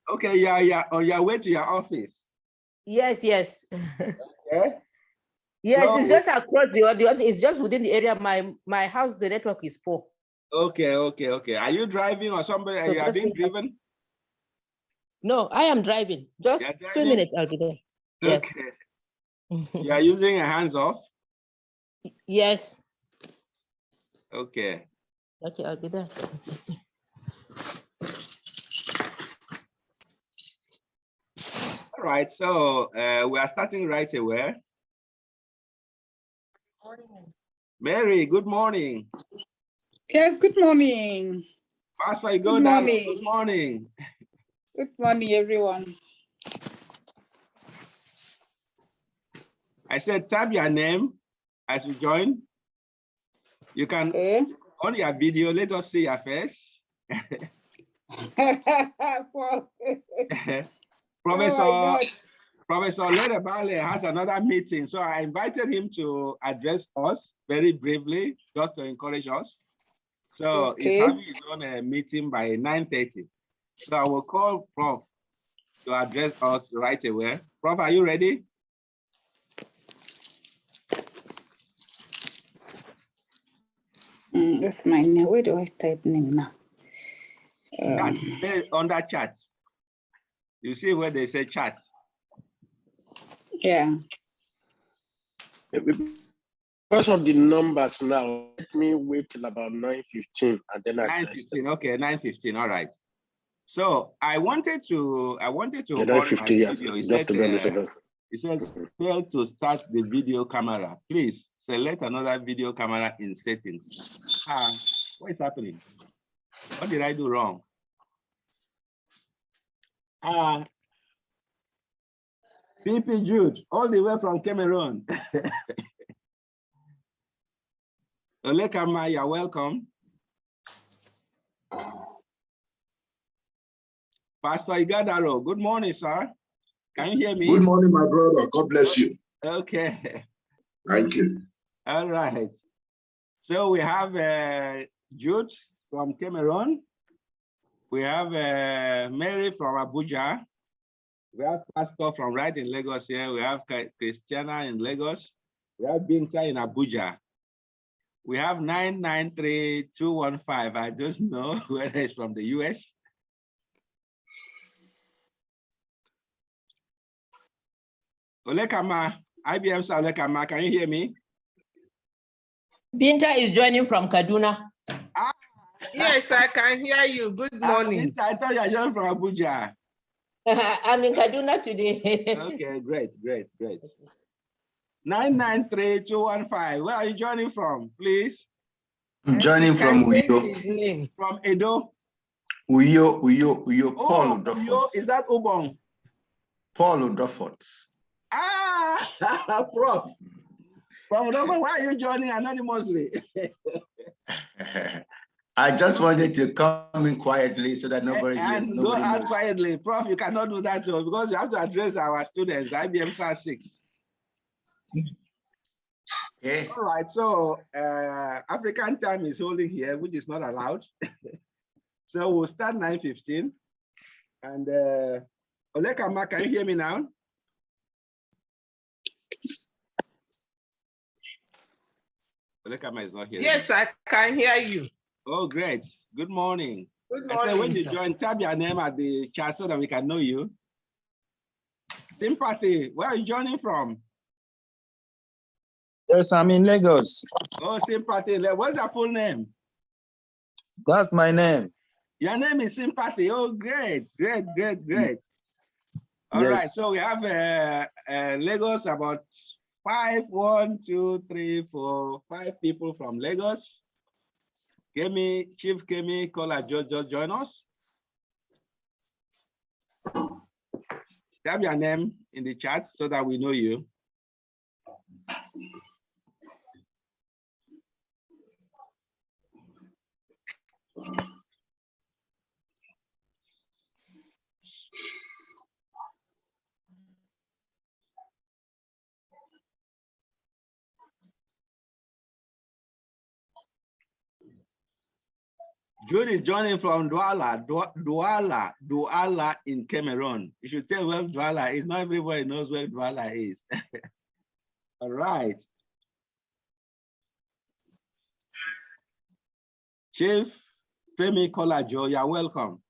Okay, yeah, on your way to your office. Yes. Okay. Yes, So, it's just across it's just within the area. My house, the network is poor. Okay. Are you driving or somebody? So You are being driven? No, I am driving. Just 2 minutes, I'll be there. Yes. Okay. You are using a hands off? Yes. Okay. Okay, I'll be there. All right, so we are starting right away. Mary, good morning. Yes, good morning. Pastor, you go down. Good morning. Good morning, everyone. I said, type your name as we join. You can on your video, let us see your face. Professor Ledebale has another meeting, so I invited him to address us very briefly, just to encourage us. So he's having his own meeting by 9:30. So I will call Prof to address us right away. Prof, are you ready? That's my name. Where do I type name now? On that chat. You see where they say chat. Yeah. Because of the numbers now, let me wait till about 9:15 and then 9:15. Okay, 9:15. All right. So I wanted to yeah, on 9:50, yes, video. just to be honest. It says fail to start the video camera. Please select another video camera in settings. What is happening? What did I do wrong? PP Jude, all the way from Cameroon. Olekama, you're welcome. Pastor Igadaro, good morning, sir. Can you hear me? Good morning, my brother. God bless you. Okay. Thank you. All right. So we have Jude from Cameroon. We have Mary from Abuja. We have Pastor from right in Lagos here. We have Christiana in Lagos. We have Binta in Abuja. We have 993215. I don't know whether it's from the US. Olekama, iBMC Olekama, can you hear me? Binta is joining from Kaduna. Yes, I can hear you. Good morning. Binta, I thought you were joining from Abuja. I'm in Kaduna today. Okay, great. 993215. Where are you joining from, please? I'm joining from Uyo. From Edo? Uyo, Paul Uduk. Uyo, is that Ubong? Paul Uduk. Prof. Prof, why are you joining anonymously? I just wanted to come in quietly so that nobody knows. Quietly. Prof, you cannot do that because you have to address our students, iBMC-6. Okay. All right, so African time is holding here, which is not allowed. So we'll start 9:15. And Olekama, can you hear me now? Olekama is not here. Yes, I can hear you. Oh, great. Good morning. Good morning. I said, when you join, type your name at the chat so that we can know you. Sympathy, where are you joining from? Yes, I'm in Lagos. Oh, Sympathy. What's your full name? That's my name. Your name is Sympathy. Oh, great. All yes. Right, so we have Lagos, about 5 people from Lagos. Chief Kemi, Kola, just join us. Type your name in the chat so that we know you. Jude is joining from Douala in Cameroon. You should tell where Douala is. Not everybody knows where Douala is. All right. Chief Femi Kolajo, you're welcome.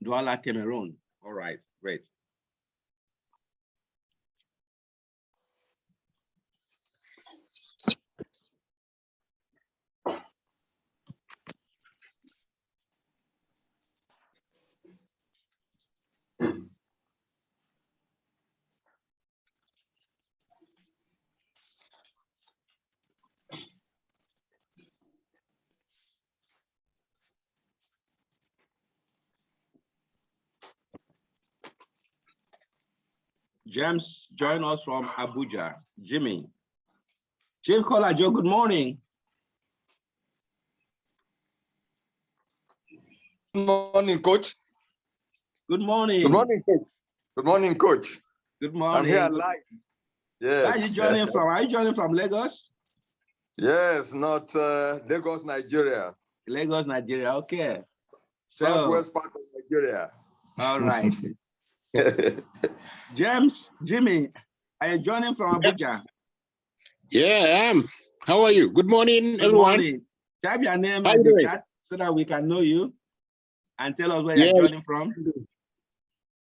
Douala, Cameroon. All right, great. James join us from Abuja. Jimmy. Chief Kolajo, good morning. Good morning, Coach. Good morning. Good morning, Coach. Good morning, Coach. Good morning. I'm here live. Yes. Where are you joining from? Are you joining from Lagos? Yes, not Lagos, Nigeria. Lagos, Nigeria. Okay. Southwest part of Nigeria. All right. James, Jimmy, are you joining from Abuja? Yeah, I am. How are you? Good morning, Good everyone. morning. Type your name How at you the doing? chat so that we can know you and tell us where Yeah. you're joining from.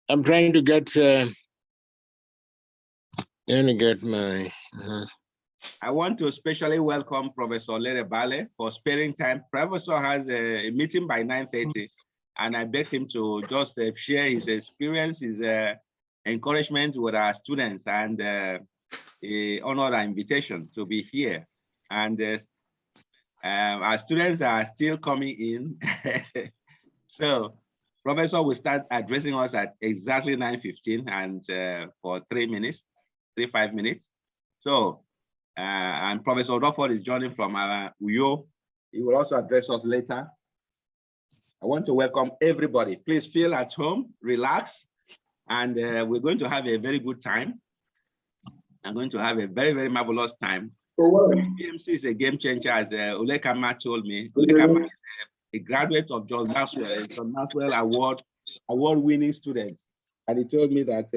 I'm trying to get my. I want to especially welcome Professor Lere Bale for sparing time. Professor has a meeting by 9:30, and I begged him to just share his experience, his encouragement with our students, and he honored our invitation to be here. And our students are still coming in. So Professor will start addressing us at exactly 9:15 and for 5 minutes. So, and Professor Rutherford is joining from Uyo. He will also address us later. I want to welcome everybody. Please feel at home, relax, and we're going to have a very good time. I'm going to have a very, very marvelous time. iBMC is a game changer, as Olekama told me. Olekama is a graduate of John Maxwell, a John Maxwell award-winning student. And he told me that,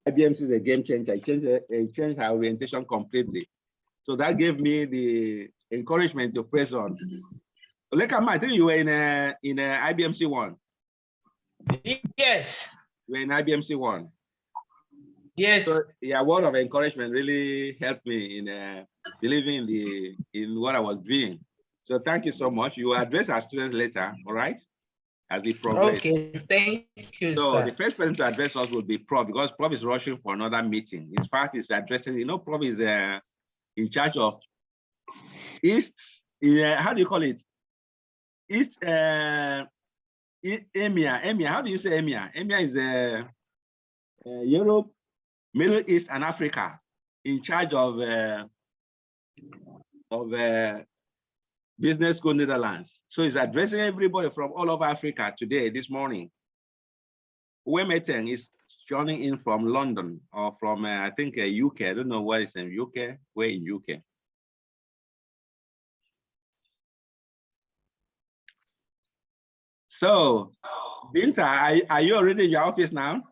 iBMC is a game changer. It changed our orientation completely. So that gave me the encouragement to press on. Olekama, I think you were in iBMC 1. Yes. You were in iBMC 1. Yes. So the word of encouragement really helped me in believing in what I was doing. So thank you so much. You will address our students later, all right? As we progress. Okay, thank you, So sir. the first person to address us will be Prof, because Prof is rushing for another meeting. In fact, he's addressing, Prof is in charge of East, how do you call it? East, EMEA, how do you say EMEA? EMEA is Europe, Middle East, and Africa, in charge of Business School Netherlands. So he's addressing everybody from all over Africa today, this morning. Wemeteng is joining in from London or from, I think, UK. I don't know where it's in UK, where in UK. So, Binta, are you already in your office now?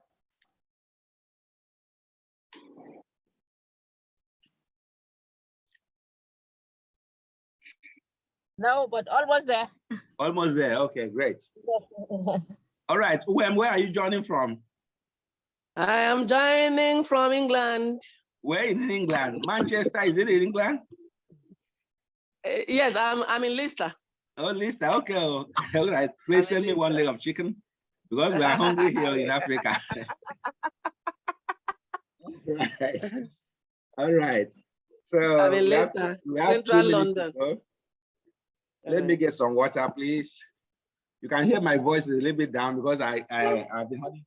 No, but almost there. Almost there. Okay, great. All right. Where are you joining from? I am joining from England. Where in England? Manchester, is it in England? Yes, I'm in Leicester. Oh, Leicester. Okay. All right. Please send me one leg of chicken because we are hungry here in Africa. Right. All right. So I'm in Leicester, Central London. Let me get some water, please. You can hear my voice is a little bit down because I've been having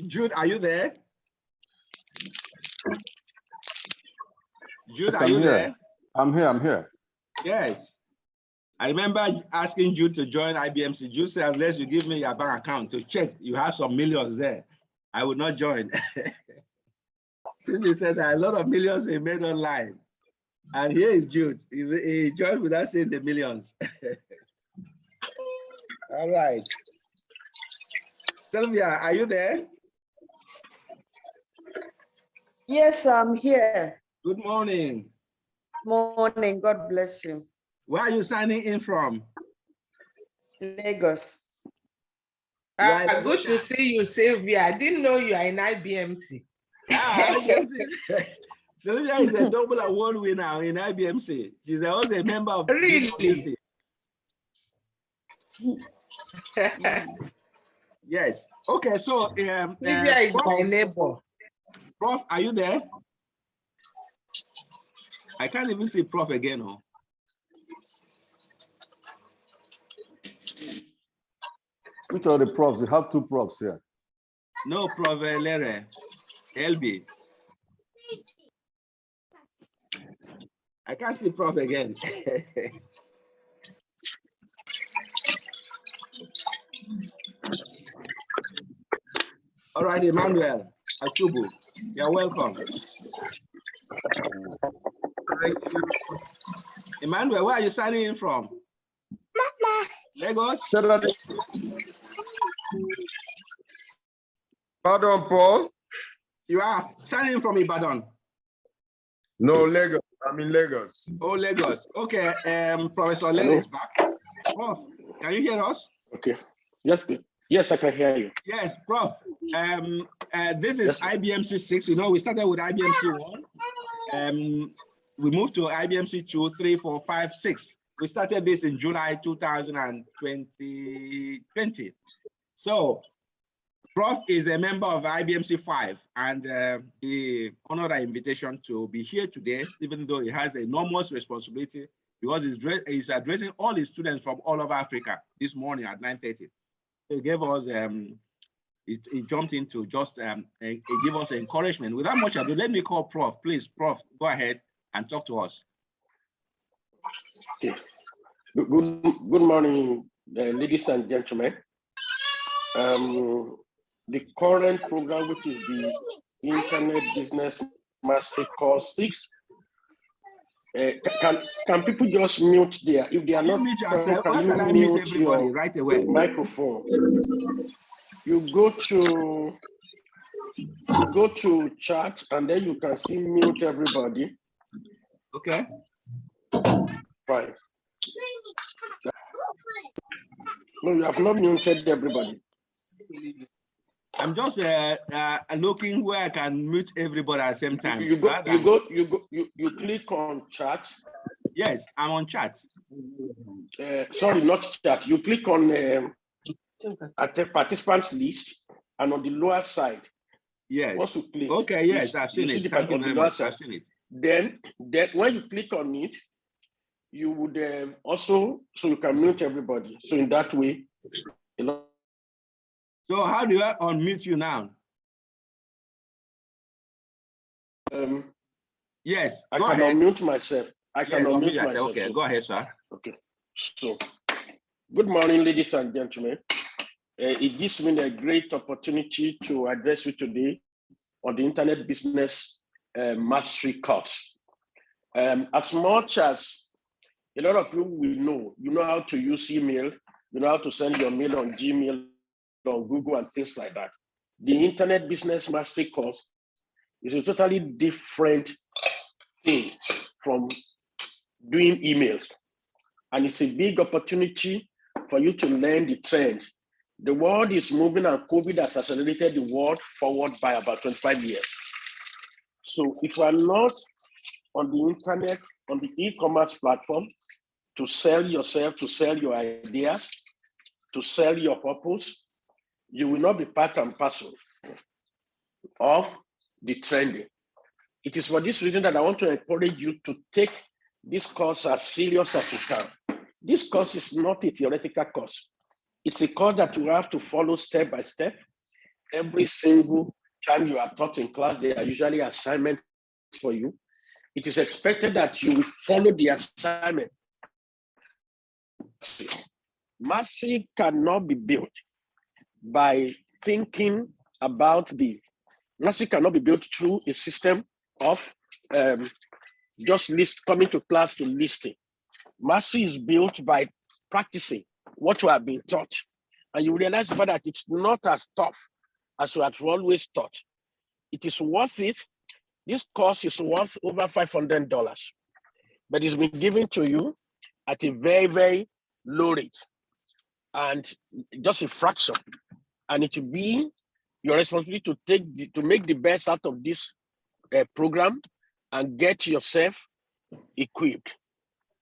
Jude, are you there? Jude, Yes, are I'm you here. there? I'm here. Yes. I remember asking Jude to join IBMC. Jude said, unless you give me your bank account to check, you have some millions there, I would not join. Since he said that a lot of millions he made online. And here is Jude. He joined without saying the millions. All right. Sylvia, are you there? Yes, I'm here. Good morning. Morning. God bless you. Where are you signing in from? Lagos. Good to see you, Sylvia. I didn't know you are in iBMC. Sylvia is a double award winner in IBMC. She's also a member of Really? Yes. Okay, so Sylvia is my neighbor. Prof, are you there? I can't even see Prof again. Oh. Which are the profs? You have two profs here. No, Prof Lere, LB. I can't see Prof again. All right, Emmanuel Achubu, you're welcome. Emmanuel, where are you signing in from? Lagos? Pardon, Paul? You are signing in from Ibadan? No, Lagos. I'm in Lagos. Oh, Lagos. Okay, Professor Lele is back. Prof, can you hear us? Okay. Yes, please. Yes, I can hear you. Yes, Prof. This is iBMC-6. You know, we started with iBMC-1. We moved to iBMC-2, 3, 4, 5, 6. We started this in July 2020. So, Prof is a member of iBMC-5, and he honored our invitation to be here today, even though he has enormous responsibility because he's addressing all his students from all over Africa this morning at 9:30. He gave us, he jumped into just he gave us encouragement. Without much ado, let me call Prof. Please, Prof, go ahead and talk to us. Okay. Good morning, ladies and gentlemen. The current program, which is the Internet Business Mastery Course 6, can people just mute there? If they are not, can you mute your right away? Microphone? You go to chat, and then you can see mute everybody. Okay. Fine. No, you have not muted everybody. I'm just looking where I can mute everybody at the same time. You click on chat. Yes, I'm on chat. Sorry, not chat. You click on at the participants list, and on the lower side. Yes. Once you click. Okay. Yes, I've seen it. Thank you very much. I've seen it. Then when you click on it, you would also, so you can mute everybody. So in that way, So how do I unmute you now? Yes, I can unmute myself. I can unmute myself. Okay, go ahead, sir. Okay. So, good morning, ladies and gentlemen. It gives me a great opportunity to address you today on the Internet Business Mastery course. As much as a lot of you will know, you know how to use email, you know how to send your mail on Gmail, on Google, and things like that. The Internet Business Mastery course is a totally different thing from doing emails. And it's a big opportunity for you to learn the trend. The world is moving, and COVID has accelerated the world forward by about 25 years. So if you are not on the internet, on the e-commerce platform, to sell yourself, to sell your ideas, to sell your purpose, you will not be part and parcel of the trending. It is for this reason that I want to encourage you to take this course as serious as you can. This course is not a theoretical course. It's a course that you have to follow step by step. Every single time you are taught in class, there are usually assignments for you. It is expected that you will follow the assignment. Mastery cannot be built by thinking about mastery cannot be built through a system of just coming to class to listening. Mastery is built by practicing what you have been taught. And you realize that it's not as tough as you have always thought. It is worth it. This course is worth over $500, but it's been given to you at a very, very low rate and just a fraction. And it will be your responsibility to make the best out of this program and get yourself equipped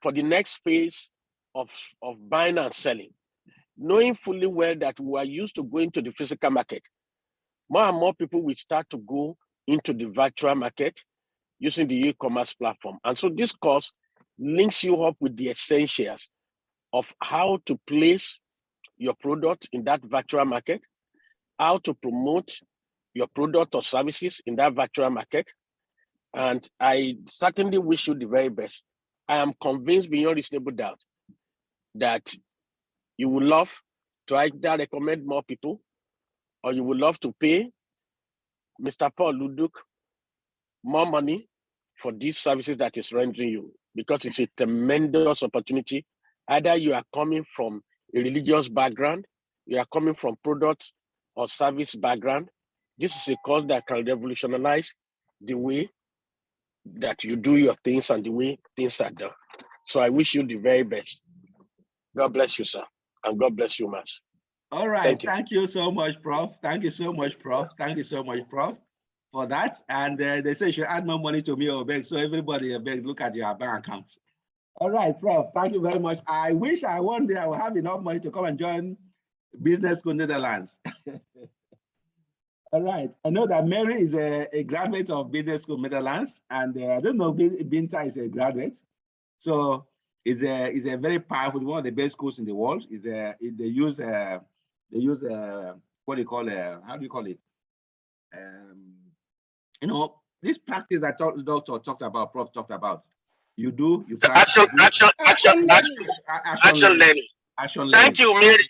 for the next phase of buying and selling, knowing fully well that we are used to going to the physical market. More and more people will start to go into the virtual market using the e-commerce platform. And so this course links you up with the essentials of how to place your product in that virtual market, how to promote your product or services in that virtual market. And I certainly wish you the very best. I am convinced beyond reasonable doubt that you would love to either recommend more people or you would love to pay Mr. Paul Uduk more money for these services that is rendering you, because it's a tremendous opportunity. Either you are coming from a religious background, you are coming from product or service background. This is a course that can revolutionize the way that you do your things and the way things are done. So I wish you the very best. God bless you, sir. And God bless you, Mas. All right. Thank you so much, Prof. Thank you so much, Prof. Thank you so much, Prof, for that. And they say you should add more money to me or beg. So everybody beg, look at your bank accounts. All right, Prof. Thank you very much. I wish one day I will have enough money to come and join Business School Netherlands. All right. I know that Mary is a graduate of Business School Netherlands, and I don't know if Binta is a graduate. So it's a very powerful, one of the best schools in the world. They use what do you call how do you call it? You know, this practice that the doctor talked about, Prof talked about. You practice. Action learning. Thank you, Mary.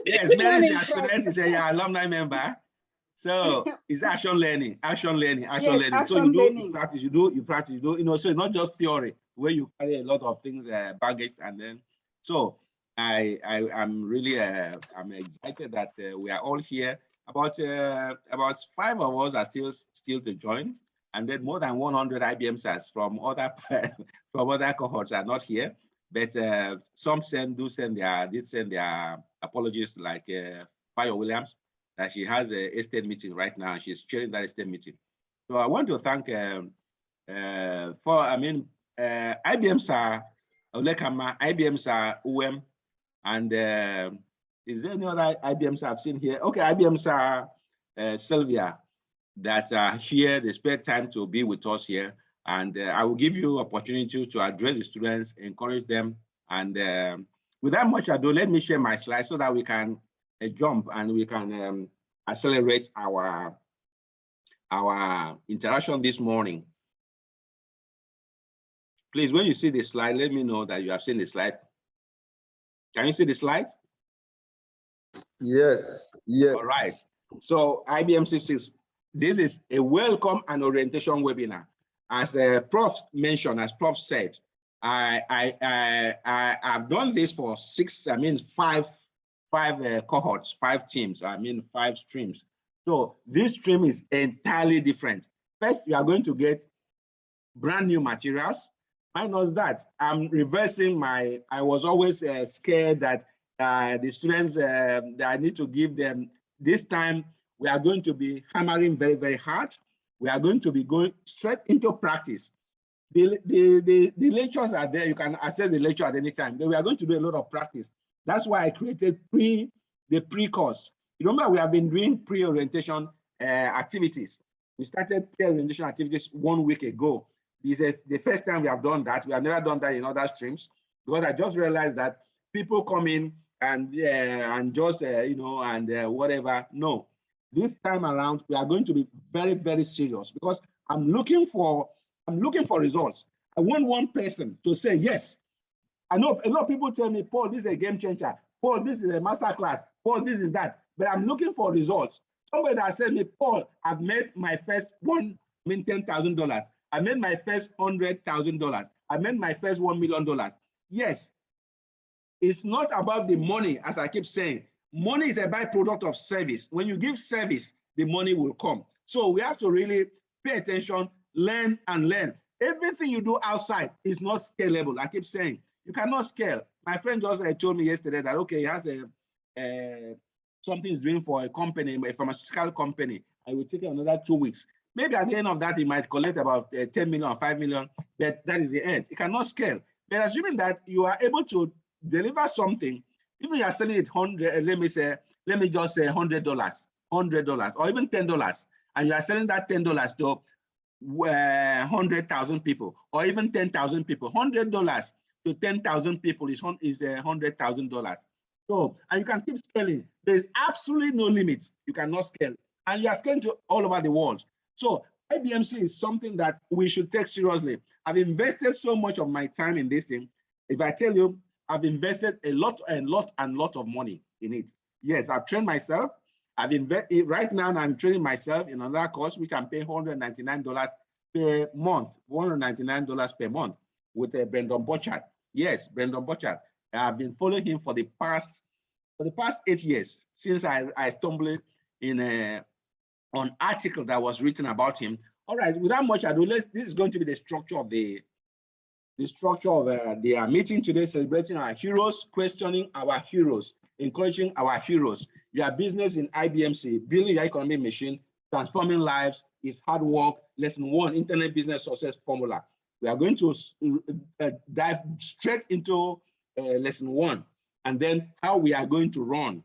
Yes, Mary is a student, is a alumni member. So it's action learning. So you practice, you do, you know, so it's not just theory where you carry a lot of things, baggage, and then, so I'm really, I'm excited that we are all here. About 5 of us are still to join, and then more than 100 iBMCs from other cohorts are not here, but some did send their apologies, like Fire Williams, that she has a state meeting right now. She's chairing that state meeting. So I want to thank iBMC, Olekama, iBMC, UM, and is there any other iBMC I've seen here? Okay, iBMC Sylvia, that are here. They spare time to be with us here. And I will give you opportunity to address the students, encourage them. And without much ado, let me share my slides so that we can jump and we can accelerate our interaction this morning. Please, when you see the slide, let me know that you have seen the slide. Can you see the slide? Yes. Yes. All right. So iBMC-6, this is a welcome and orientation webinar. As Prof mentioned, as Prof said, I've done this for five cohorts, 5 teams, 5 streams. So this stream is entirely different. First, you are going to get brand new materials. Minus that, I'm reversing I was always scared that the students, that I need to give them, this time we are going to be hammering very, very hard. We are going to be going straight into practice. The lectures are there. You can access the lecture at any time. But we are going to do a lot of practice. That's why I created the pre-course. Remember, we have been doing pre-orientation activities. We started pre-orientation activities 1 week ago. This is the first time we have done that. We have never done that in other streams, because I just realized that people come in and just whatever. No, this time around we are going to be very, very serious, because I'm looking for results. I want one person to say yes. I know a lot of people tell me, Paul, this is a game changer. Paul, this is a master class. Paul, this is that. But I'm looking for results. Somebody that said me, Paul, I've made my first $10,000. I made my first $100,000. I made my first $1 million. Yes, it's not about the money, as I keep saying. Money is a byproduct of service. When you give service, the money will come. So we have to really pay attention, learn and learn. Everything you do outside is not scalable. I keep saying, you cannot scale. My friend just told me yesterday that, okay, he has something he's doing for a company, a pharmaceutical company, and it will take another 2 weeks. Maybe at the end of that, he might collect about 10 million or 5 million, but that is the end. It cannot scale. But assuming that you are able to deliver something, even you are selling it let me just say $100, or even $10, and you are selling that $10 to 100,000 people, or even 10,000 people. $100 to 10,000 people is $100,000. So, and you can keep scaling. There's absolutely no limit. You cannot scale, and you are scaling to all over the world. So iBMC is something that we should take seriously. I've invested so much of my time in this thing. If I tell you, I've invested a lot of money in it. Yes, I've trained myself. I've invested right now. I'm training myself in another course, which I'm paying $199 per month. $199 per month with Brendan Burchard. Yes, Brendan Burchard. I've been following him for the past 8 years, since I stumbled in an article that was written about him. All right, without much ado, this is going to be the structure of the meeting today, celebrating our heroes, questioning our heroes, encouraging our heroes. Your business in iBMC, building your economic machine, transforming lives is hard work. Lesson 1, Internet Business Success Formula. We are going to dive straight into lesson 1, and then how we are going to run.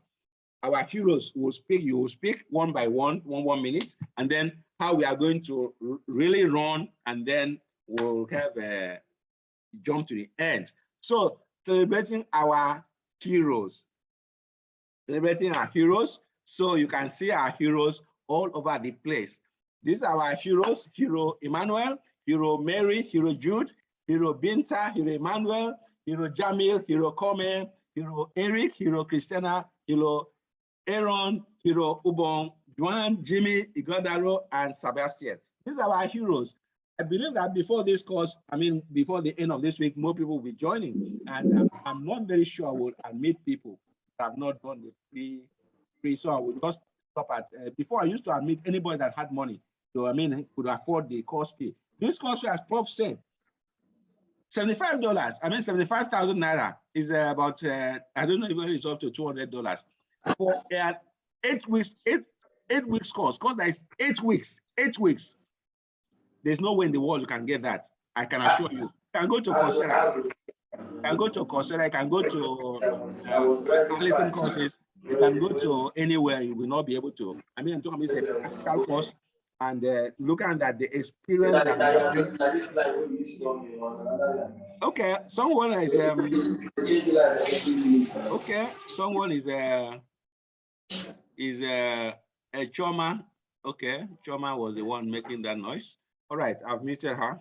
Our heroes will speak, you will speak one by one, 1 minute, and then how we are going to really run, and then we'll have a jump to the end. So celebrating our heroes. Celebrating our heroes. So you can see our heroes all over the place. These are our heroes: Hero Emmanuel, Hero Mary, Hero Jude, Hero Binta, Hero Emmanuel, Hero Jamil, Hero Kome, Hero Eric, Hero Christina, Hero Aaron, Hero Ubong, Juan, Jimmy, Igodaro, and Sebastian. These are our heroes. I believe that before this course, before the end of this week, more people will be joining. And I'm not very sure I will admit people that have not done the free. So I will just stop at, before I used to admit anybody that had money. So could afford the course fee. This course fee, as Prof said, $75, 75,000 naira is about, I don't know if it's up to $200 for 8 weeks, eight weeks course. Because that is 8 weeks, 8 weeks. There's no way in the world you can get that. I can assure you. You can go to Coursera. You can go to Coursera. You can go to Allison courses. You can go to anywhere. You will not be able to. I'm talking about a practical course, and looking at the experience that okay, someone is okay, someone is a Choma. Okay, Choma was the one making that noise. All right, I've muted her.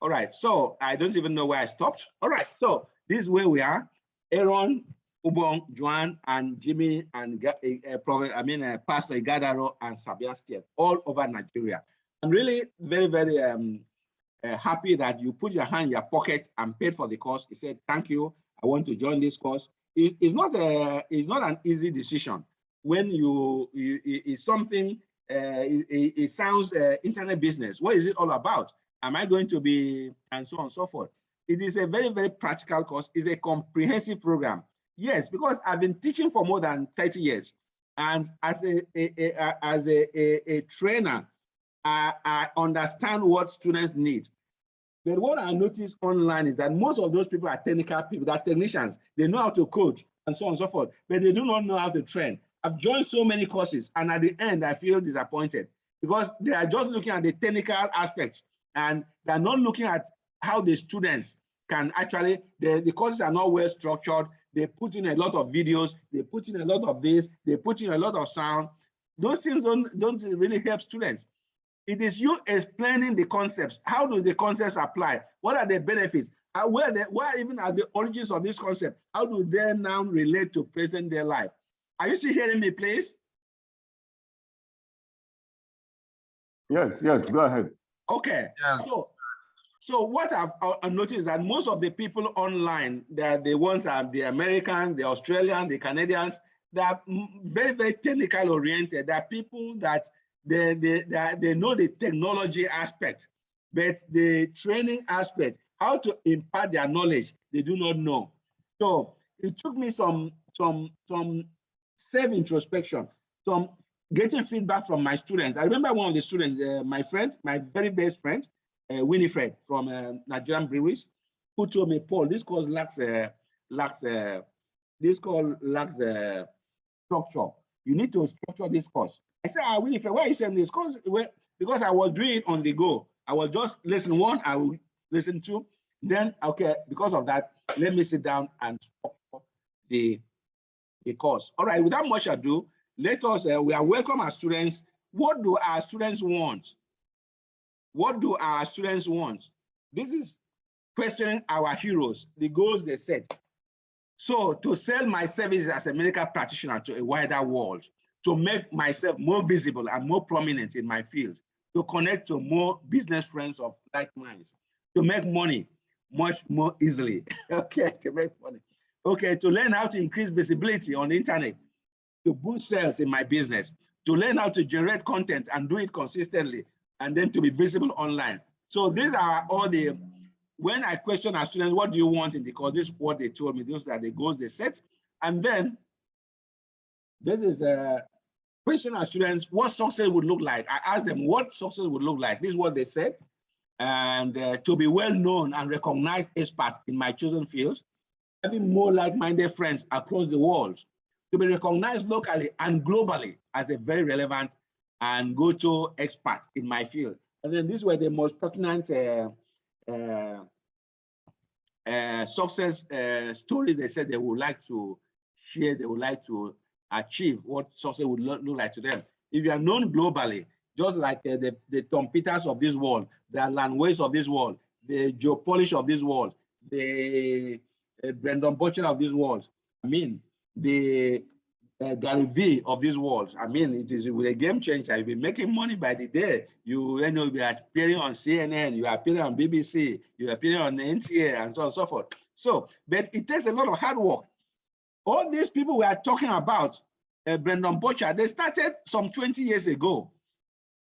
All right, so I don't even know where I stopped. All right, so this is where we are. Aaron, Ubong, Juan, and Jimmy, and Pastor Igadaro and Sebastian, all over Nigeria. I'm really very, very happy that you put your hand in your pocket and paid for the course. He said, "Thank you. I want to join this course." It's not an easy decision. When it's something. It sounds internet business. What is it all about? Am I going to be, and so on and so forth? It is a very, very practical course. It's a comprehensive program. Yes, because I've been teaching for more than 30 years. And as a trainer, I understand what students need. But what I noticed online is that most of those people are technical people, they're technicians. They know how to code and so on and so forth, but they do not know how to train. I've joined so many courses, and at the end, I feel disappointed because they are just looking at the technical aspects and they're not looking at how the students can actually, the courses are not well structured. They put in a lot of videos, they put in a lot of this, they put in a lot of sound. Those things don't really help students. It is you explaining the concepts. How do the concepts apply? What are the benefits? Where even are the origins of this concept? How do they now relate to present day life? Are you still hearing me, please? Yes, go ahead. Okay. Yeah. So what I've noticed is that most of the people online, they're the ones are the Americans, the Australians, the Canadians, they're very, very technical oriented. They're people that they know the technology aspect, but the training aspect, how to impart their knowledge, they do not know. So it took me some self-introspection, some getting feedback from my students. I remember one of the students, my friend, my very best friend, Winifred from Nigerian Breweries, who told me, Paul, this course lacks structure. You need to structure this course. I said, Winifred, why are you saying this? Because I was doing it on the go. I was just listen one, I will listen two. Then, okay, because of that, let me sit down and structure the course. All right, without much ado, let us, we are welcome our students. What do our students want? What do our students want? This is questioning our heroes, the goals they set. So to sell my services as a medical practitioner to a wider world, to make myself more visible and more prominent in my field, to connect to more business friends of like minds, to make money much more easily. Okay, to make money. Okay, to learn how to increase visibility on the internet, to boost sales in my business, to learn how to generate content and do it consistently, and then to be visible online. So these are all the, when I question our students, what do you want in the course? This is what they told me. Those are the goals they set. And then this is a question our students, what success would look like. I asked them what success would look like. This is what they said. And to be well known and recognized expert in my chosen fields, having more like-minded friends across the world, to be recognized locally and globally as a very relevant and go-to expert in my field. And then these were the most pertinent success stories they said they would like to share, they would like to achieve, what success would look like to them. If you are known globally, just like the Tom Peters of this world, the Landways of this world, the Joe Polish of this world, the Brendan Butcher of this world, I mean, the Gary V of this world. I mean, it is with a game changer. You'll be making money by the day. You know, be appearing on CNN, you are appearing on BBC, you are appearing on NTA, and so on and so forth. So, but it takes a lot of hard work. All these people we are talking about, Brendan Butcher, they started some 20 years ago.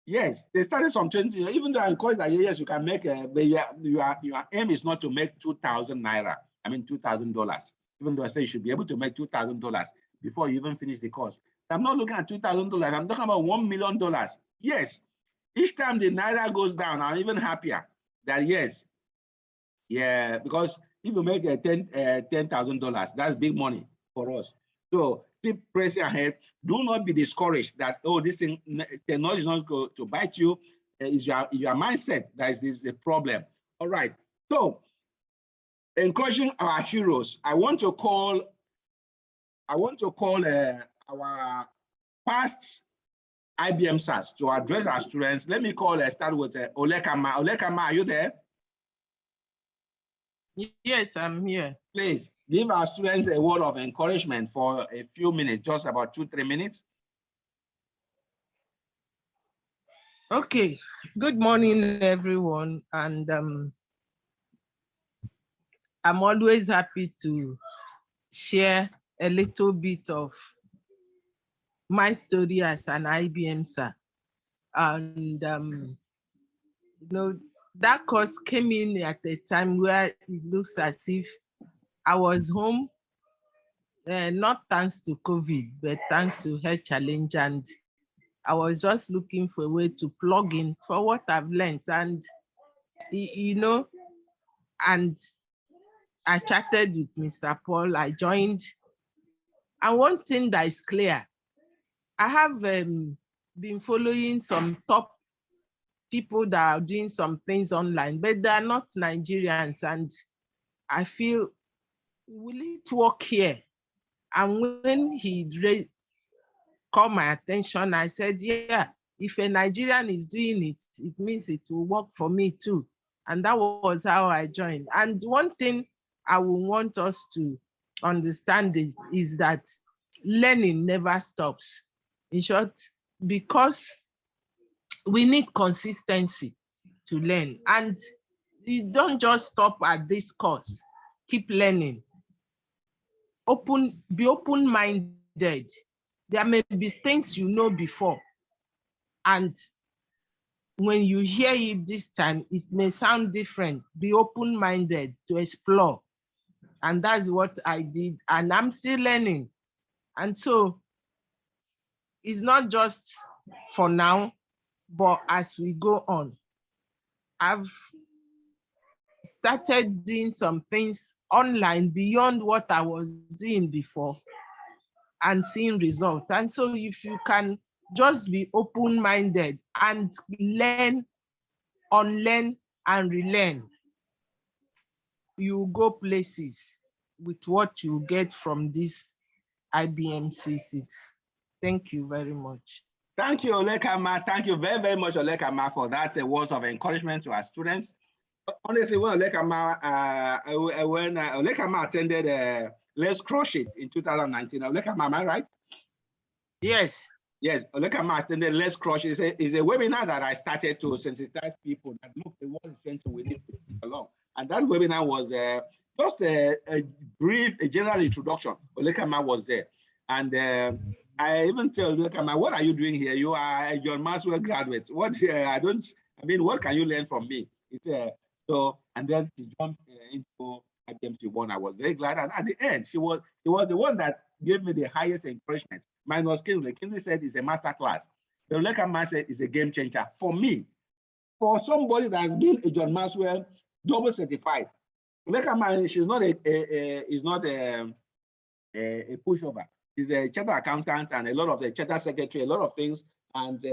Yes, they started some 20 years, even though I encourage that yes, you can make, but your aim is not to make 2,000 naira, I mean $2,000. Even though I say you should be able to make $2,000 before you even finish the course. I'm not looking at $2,000, I'm talking about $1 million. Yes, each time the naira goes down, I'm even happier that yes, yeah, because if you make $10,000, that's big money for us. So keep pressing ahead. Do not be discouraged that, oh, this thing, technology is not going to bite you. Is your mindset that is the problem. All right. So encouraging our heroes, I want to call our past iBMCs to address our students. Let me start with Olekama. Olekama, are you there? Yes, I'm here. Please give our students a word of encouragement for a few minutes, just about 2-3 minutes. Okay, good morning, everyone. And I'm always happy to share a little bit of my story as an iBMC. And you know, that course came in at a time where it looks as if I was home, not thanks to COVID, but thanks to health challenge. And I was just looking for a way to plug in for what I've learned, and you know, and I chatted with Mr. Paul. I joined, and one thing that is clear, I have been following some top people that are doing some things online, but they are not Nigerians, and I feel, will it work here? And when he called my attention, I said, yeah, if a Nigerian is doing it, it means it will work for me too. And that was how I joined. And one thing I will want us to understand is that learning never stops. In short, because we need consistency to learn. And you don't just stop at this course, keep learning. Be open-minded. There may be things you know before, and when you hear it this time, it may sound different. Be open-minded to explore. And that's what I did, and I'm still learning. And so it's not just for now, but as we go on. I've started doing some things online beyond what I was doing before and seeing results. And so if you can just be open-minded and learn, unlearn, and relearn, you go places with what you get from this iBMC-6. Thank you very much. Thank you, Olekama. Thank you very, very much, Olekama, for that words of encouragement to our students. Honestly, when Olekama attended Let's Crush It in 2019, Olekama, am I right? Yes. Yes, Olekama attended Let's Crush It. It's a webinar that I started to sensitize people that look, the world is central, we need to keep along. And that webinar was just a brief, a general introduction. Olekama was there. And I even tell Olekama, what are you doing here? You are a John Maxwell graduate. What, what can you learn from me? It's so, and then she jumped into iBMC-1. I was very glad. And at the end, she was the one that gave me the highest encouragement. Mine was Kinsley. Kinsley said it's a master class. The Olekama said it's a game changer for me. For somebody that has been a John Maxwell double certified, Olekama, she's not a pushover. She's a chartered accountant and a lot of the chartered secretary, a lot of things. And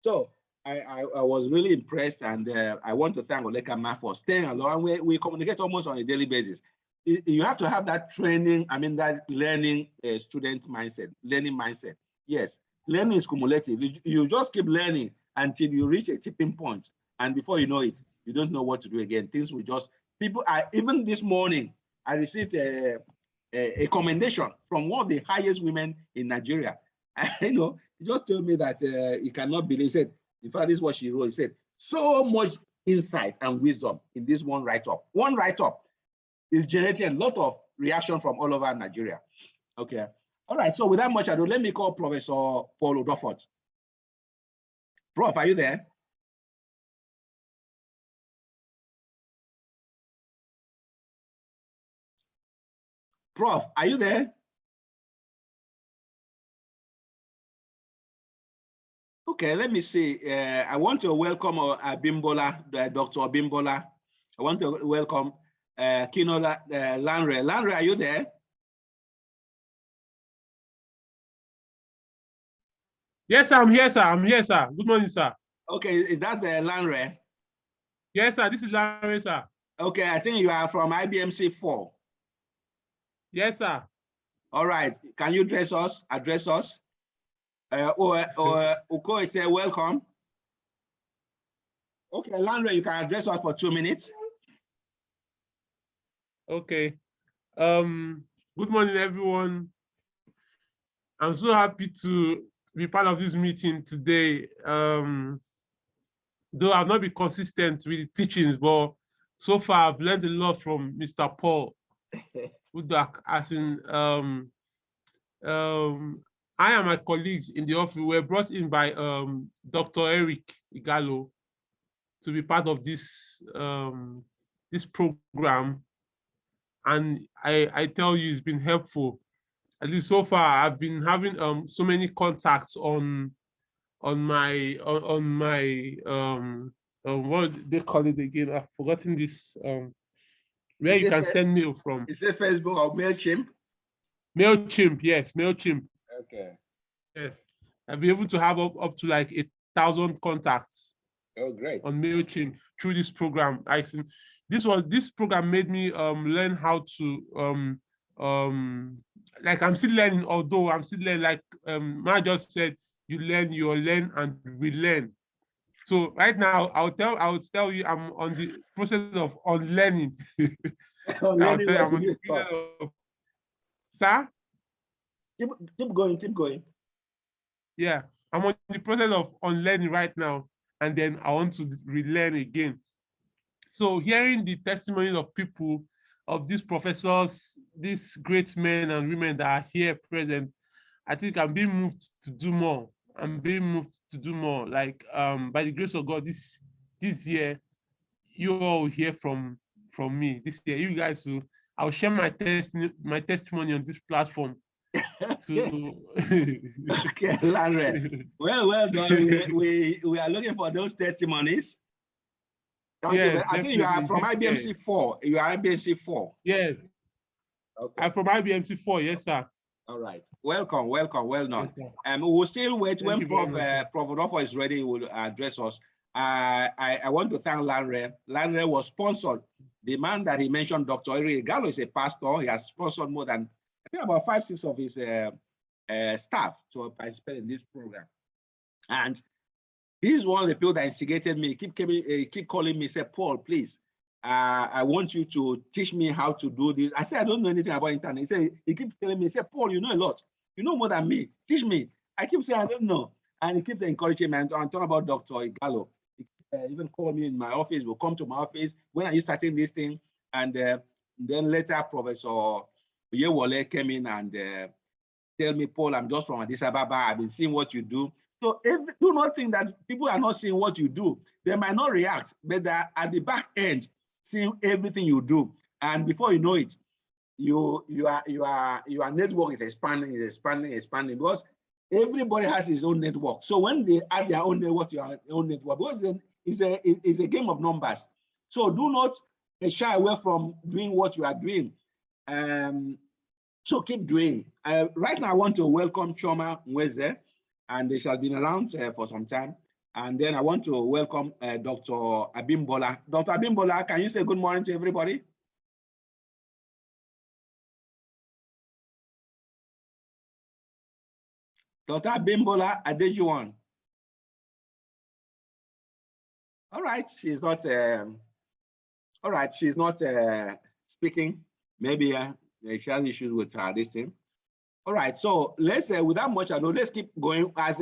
so I was really impressed, and I want to thank Olekama for staying along. We communicate almost on a daily basis. You have to have that training, that learning student mindset, learning mindset. Yes, learning is cumulative. You just keep learning until you reach a tipping point, and before you know it, you don't know what to do again. Things will just, even this morning, I received a commendation from one of the highest women in Nigeria. He just told me that he cannot believe. He said, in fact, this is what she wrote. He said, so much insight and wisdom in this one write-up. One write-up is generating a lot of reaction from all over Nigeria. Okay. All right. So without much ado, let me call Professor Paul Uduk. Prof, are you there? Prof, are you there? Okay, let me see. I want to welcome Bimbola, Dr. Bimbola. I want to welcome Kinola Lanre. Lanre, are you there? Yes, sir, I'm here, sir. I'm here, sir. Good morning, sir. Okay, is that Lanre? Yes, sir. This is Lanre, sir. Okay, I think you are from iBMC-4. Yes, sir. All right. Can you address us? Ukoite, welcome. Okay, Lanre, you can address us for 2 minutes. Okay. Good morning, everyone. I'm so happy to be part of this meeting today. Though I've not been consistent with the teachings, but so far I've learned a lot from Mr. Paul Uduk, as in I and my colleagues in the office were brought in by Dr. Eric Igalo to be part of this this program, and I tell you, it's been helpful. At least so far, I've been having so many contacts on on my what they call it again? I've forgotten this where you can send mail from. Is it Facebook or MailChimp? MailChimp, yes, MailChimp. Okay. Yes. I'll be able to have up to like 1,000 contacts. Oh, great. On MailChimp through this program. I think this program made me learn how to like I'm still learning, although I'm still learning, like Ma just said, you learn and relearn. So right now I would tell you I'm on the process of unlearning. Sir? Keep going. Yeah, I'm on the process of unlearning right now, and then I want to relearn again. So hearing the testimonies of people, of these professors, these great men and women that are here present, I think I'm being moved to do more. I'm being moved to do more. Like by the grace of God, this year, you all will hear from me. This year, you guys will. I'll share my testimony on this platform. Okay, Larry. Well done. We are looking for those testimonies. Yes, I think you are from iBMC-4. You are iBMC-4. Yes. Okay. I'm from iBMC-4. Yes, sir. All right. Welcome. Well done. We will still wait. When Prof. Rodolfo is ready, he will address us. I want to thank Larry. Larry was sponsored. The man that he mentioned, Dr. Eric Gallo, is a pastor. He has sponsored more than, I think, about 5-6 of his staff to participate in this program. And he's one of the people that instigated me. Keep calling me, say, Paul, please, I want you to teach me how to do this. I said, I don't know anything about internet. He keeps telling me, say, Paul, you know a lot. You know more than me. Teach me. I keep saying, I don't know. And he keeps encouraging me. And I'm talking about Dr. Igalo. He even called me in my office, will come to my office. When are you starting this thing? And then later, Professor Yewole came in and tell me, Paul, I'm just from Addis Ababa. I've been seeing what you do. So do not think that people are not seeing what you do. They might not react, but they're at the back end seeing everything you do. And before you know it, your network is expanding because everybody has his own network. So when they add their own network to your own network, because it's a game of numbers. So do not shy away from doing what you are doing. So keep doing. Right now, I want to welcome Choma Mweze, and they shall be around for some time. And then I want to welcome Dr. Abimbola. Dr. Abimbola, can you say good morning to everybody? Dr. Abimbola Adejuwan. All right, she's not. All right, she's not speaking. Maybe she has issues with this thing. All right, so let's without much ado, let's keep going. As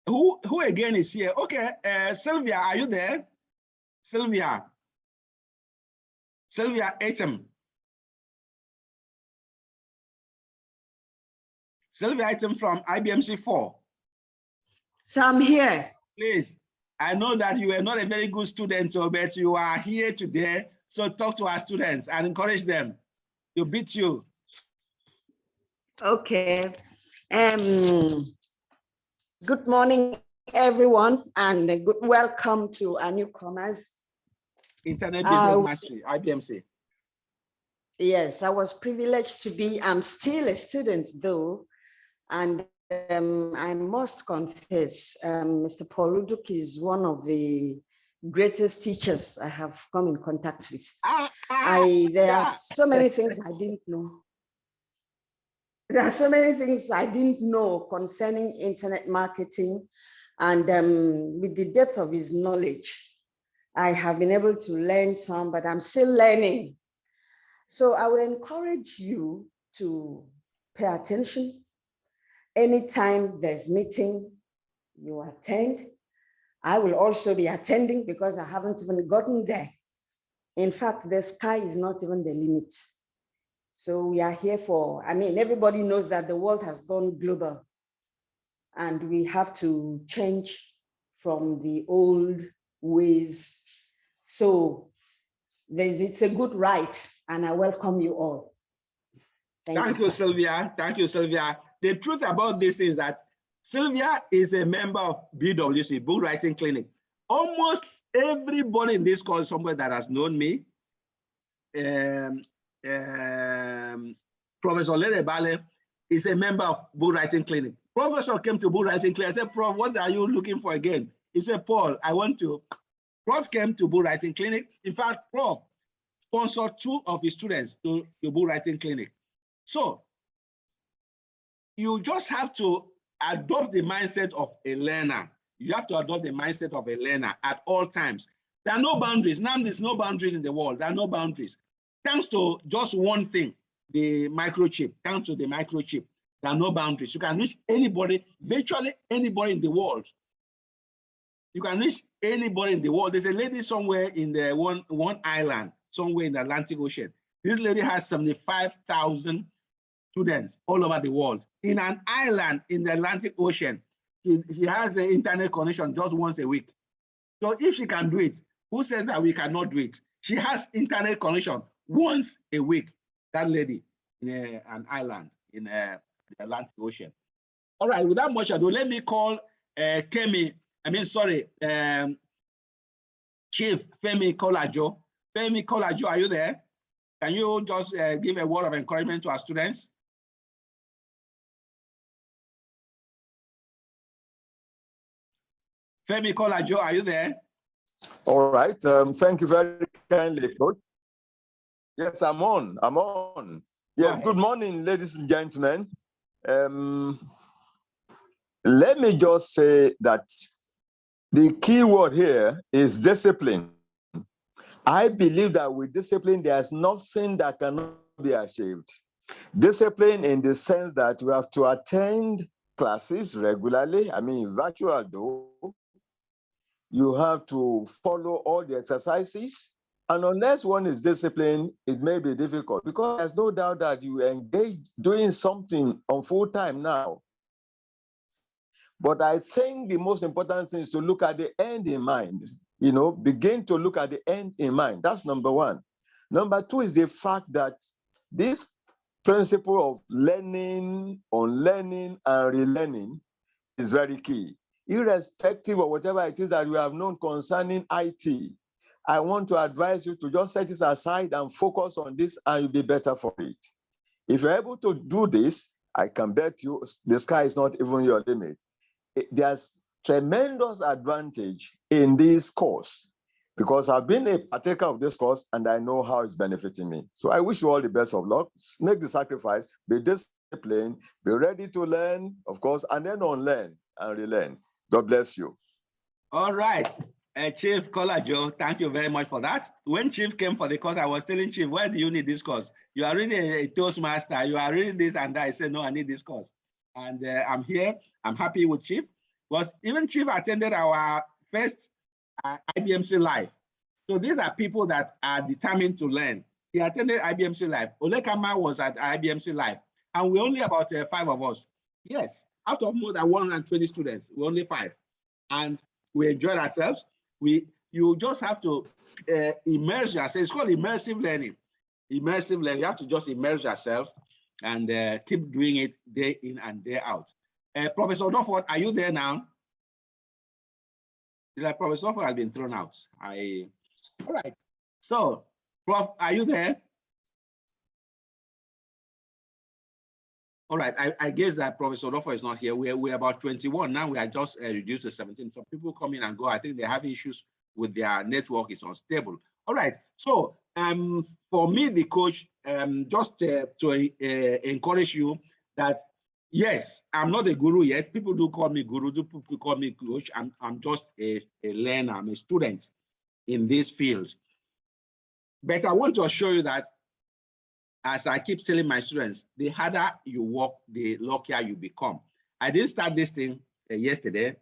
who again is here? Okay, Sylvia, are you there? Sylvia Atem. Sylvia Atem from iBMC-4. So I'm here. Please, I know that you are not a very good student, but you are here today. So talk to our students and encourage them to beat you. Okay. Good morning, everyone, and good welcome to our newcomers. Internet Business Mastery, iBMC. Yes, I was privileged to be. I'm still a student, though, and I must confess, Mr. Paul Uduk is one of the greatest teachers I have come in contact with. There are so many things I didn't know. There are so many things I didn't know concerning internet marketing, and with the depth of his knowledge, I have been able to learn some, but I'm still learning. So I would encourage you to pay attention. Anytime there's meeting, you attend. I will also be attending because I haven't even gotten there. In fact, the sky is not even the limit. So we are here for, everybody knows that the world has gone global and we have to change from the old ways. So it's a good ride and I welcome you all. Thank you, Sylvia. Thank you, Sylvia. The truth about this is that Sylvia is a member of BWC, Book Writing Clinic. Almost everybody in this course, somebody that has known me. Professor Lere Bale is a member of Book Writing Clinic. Professor came to Book Writing Clinic. I said, Prof, what are you looking for again? He said, Paul, I want to. Prof came to Book Writing Clinic. In fact, Prof sponsored 2 of his students to the Book Writing Clinic. So you just have to adopt the mindset of a learner. You have to adopt the mindset of a learner at all times. There are no boundaries. Now there's no boundaries in the world. There are no boundaries. Thanks to just one thing, the microchip. Thanks to the microchip, there are no boundaries. You can reach anybody, virtually anybody in the world. You can reach anybody in the world. There's a lady somewhere in the one island, somewhere in the Atlantic Ocean. This lady has 75,000 students all over the world. In an island in the Atlantic Ocean, she has an internet connection just once a week. So if she can do it, who says that we cannot do it? She has internet connection once a week, that lady in an island in the Atlantic Ocean. All right, without much ado, let me call Chief Femi Kolajo. Femi Kolajo, are you there? Can you just give a word of encouragement to our students? Femi Kolajo, are you there? All right. Thank you very kindly, Coach. Yes, I'm on. I'm on. Yes, good morning, ladies and gentlemen. Let me just say that the key word here is discipline. I believe that with discipline, there's nothing that cannot be achieved. Discipline in the sense that we have to attend classes regularly. I mean, virtual though. You have to follow all the exercises. And unless one is disciplined, it may be difficult because there's no doubt that you engage doing something on full time now. But I think the most important thing is to look at the end in mind. You know, begin to look at the end in mind. That's number one. Number two is the fact that this principle of learning, unlearning, and relearning is very key. Irrespective of whatever it is that you have known concerning IT, I want to advise you to just set it aside and focus on this, and you'll be better for it. If you're able to do this, I can bet you the sky is not even your limit. There's tremendous advantage in this course because I've been a partaker of this course and I know how it's benefiting me. So I wish you all the best of luck. Make the sacrifice, be disciplined, be ready to learn, of course, and then unlearn and relearn. God bless you. All right. Chief Kolajo, thank you very much for that. When Chief came for the course, I was telling Chief, why do you need this course? You are really a Toastmaster. You are reading this and that. I said, no, I need this course. And I'm here. I'm happy with Chief. Because even Chief attended our first iBMC Live. So these are people that are determined to learn. He attended iBMC Live. Olekama was at iBMC Live. And we're only about 5 of us. Yes, out of more than 120 students, we're only 5. And we enjoyed ourselves. You just have to immerse yourself. It's called immersive learning. Immersive learning. You have to just immerse yourself and keep doing it day in and day out. Professor Dufford, are you there now? Professor Dufford has been thrown out. All right. So, Prof, are you there? All right. I guess that Professor Dufford is not here. We're about 21 now. We are just reduced to 17. So people come in and go. I think they have issues with their network. It's unstable. All right. So for me, the coach, just to encourage you that yes, I'm not a guru yet. People do call me guru. People call me coach. I'm just a learner. I'm a student in this field. But I want to assure you that, as I keep telling my students, the harder you work, the luckier you become. I didn't start this thing yesterday.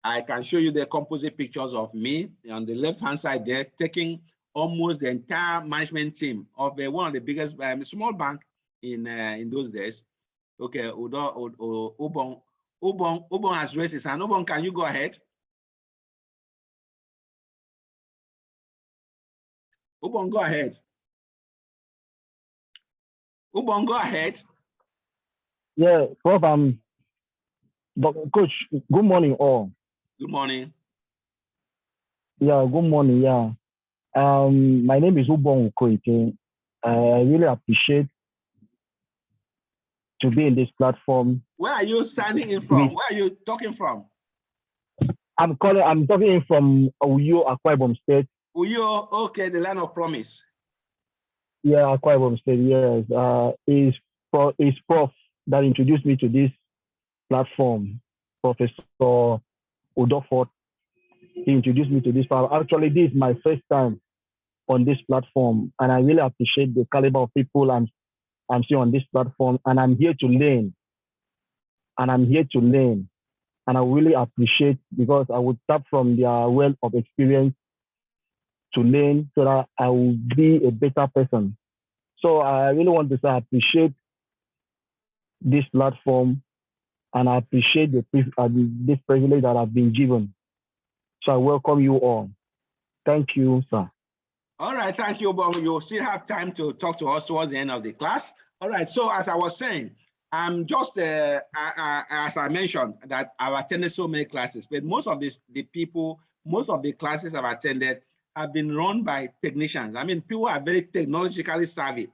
I can show you the composite pictures of me on the left-hand side there, taking almost the entire management team of one of the biggest small bank in those days. Okay, Ubon has raised his hand. Ubon, can you go ahead? Ubon, go ahead. Ubon, go ahead. Yeah, Prof, But Coach, good morning all. Good morning. Yeah, good morning. Yeah. My name is Ubong Ukoike. I really appreciate to be in this platform. Where are you signing in from? Where are you talking from? I'm talking in from Uyo, Akwa Ibom State. Uyo, okay, the land of promise. Yeah, Akwa Ibom State, yes. It's Prof that introduced me to this platform, Professor Uduk. He introduced me to this platform. Actually, this is my first time on this platform, and I really appreciate the caliber of people I'm seeing on this platform, and I'm here to learn. And I really appreciate, because I would tap from their wealth of experience to learn so that I will be a better person. So I really want to say I appreciate this platform, and I appreciate this privilege that I've been given. So I welcome you all. Thank you, sir. All right, thank you, Bob. You still have time to talk to us towards the end of the class. All right, so as I was saying, I'm just, as I mentioned, that I've attended so many classes, but most of the classes I've attended have been run by technicians. I mean, people are very technologically savvy,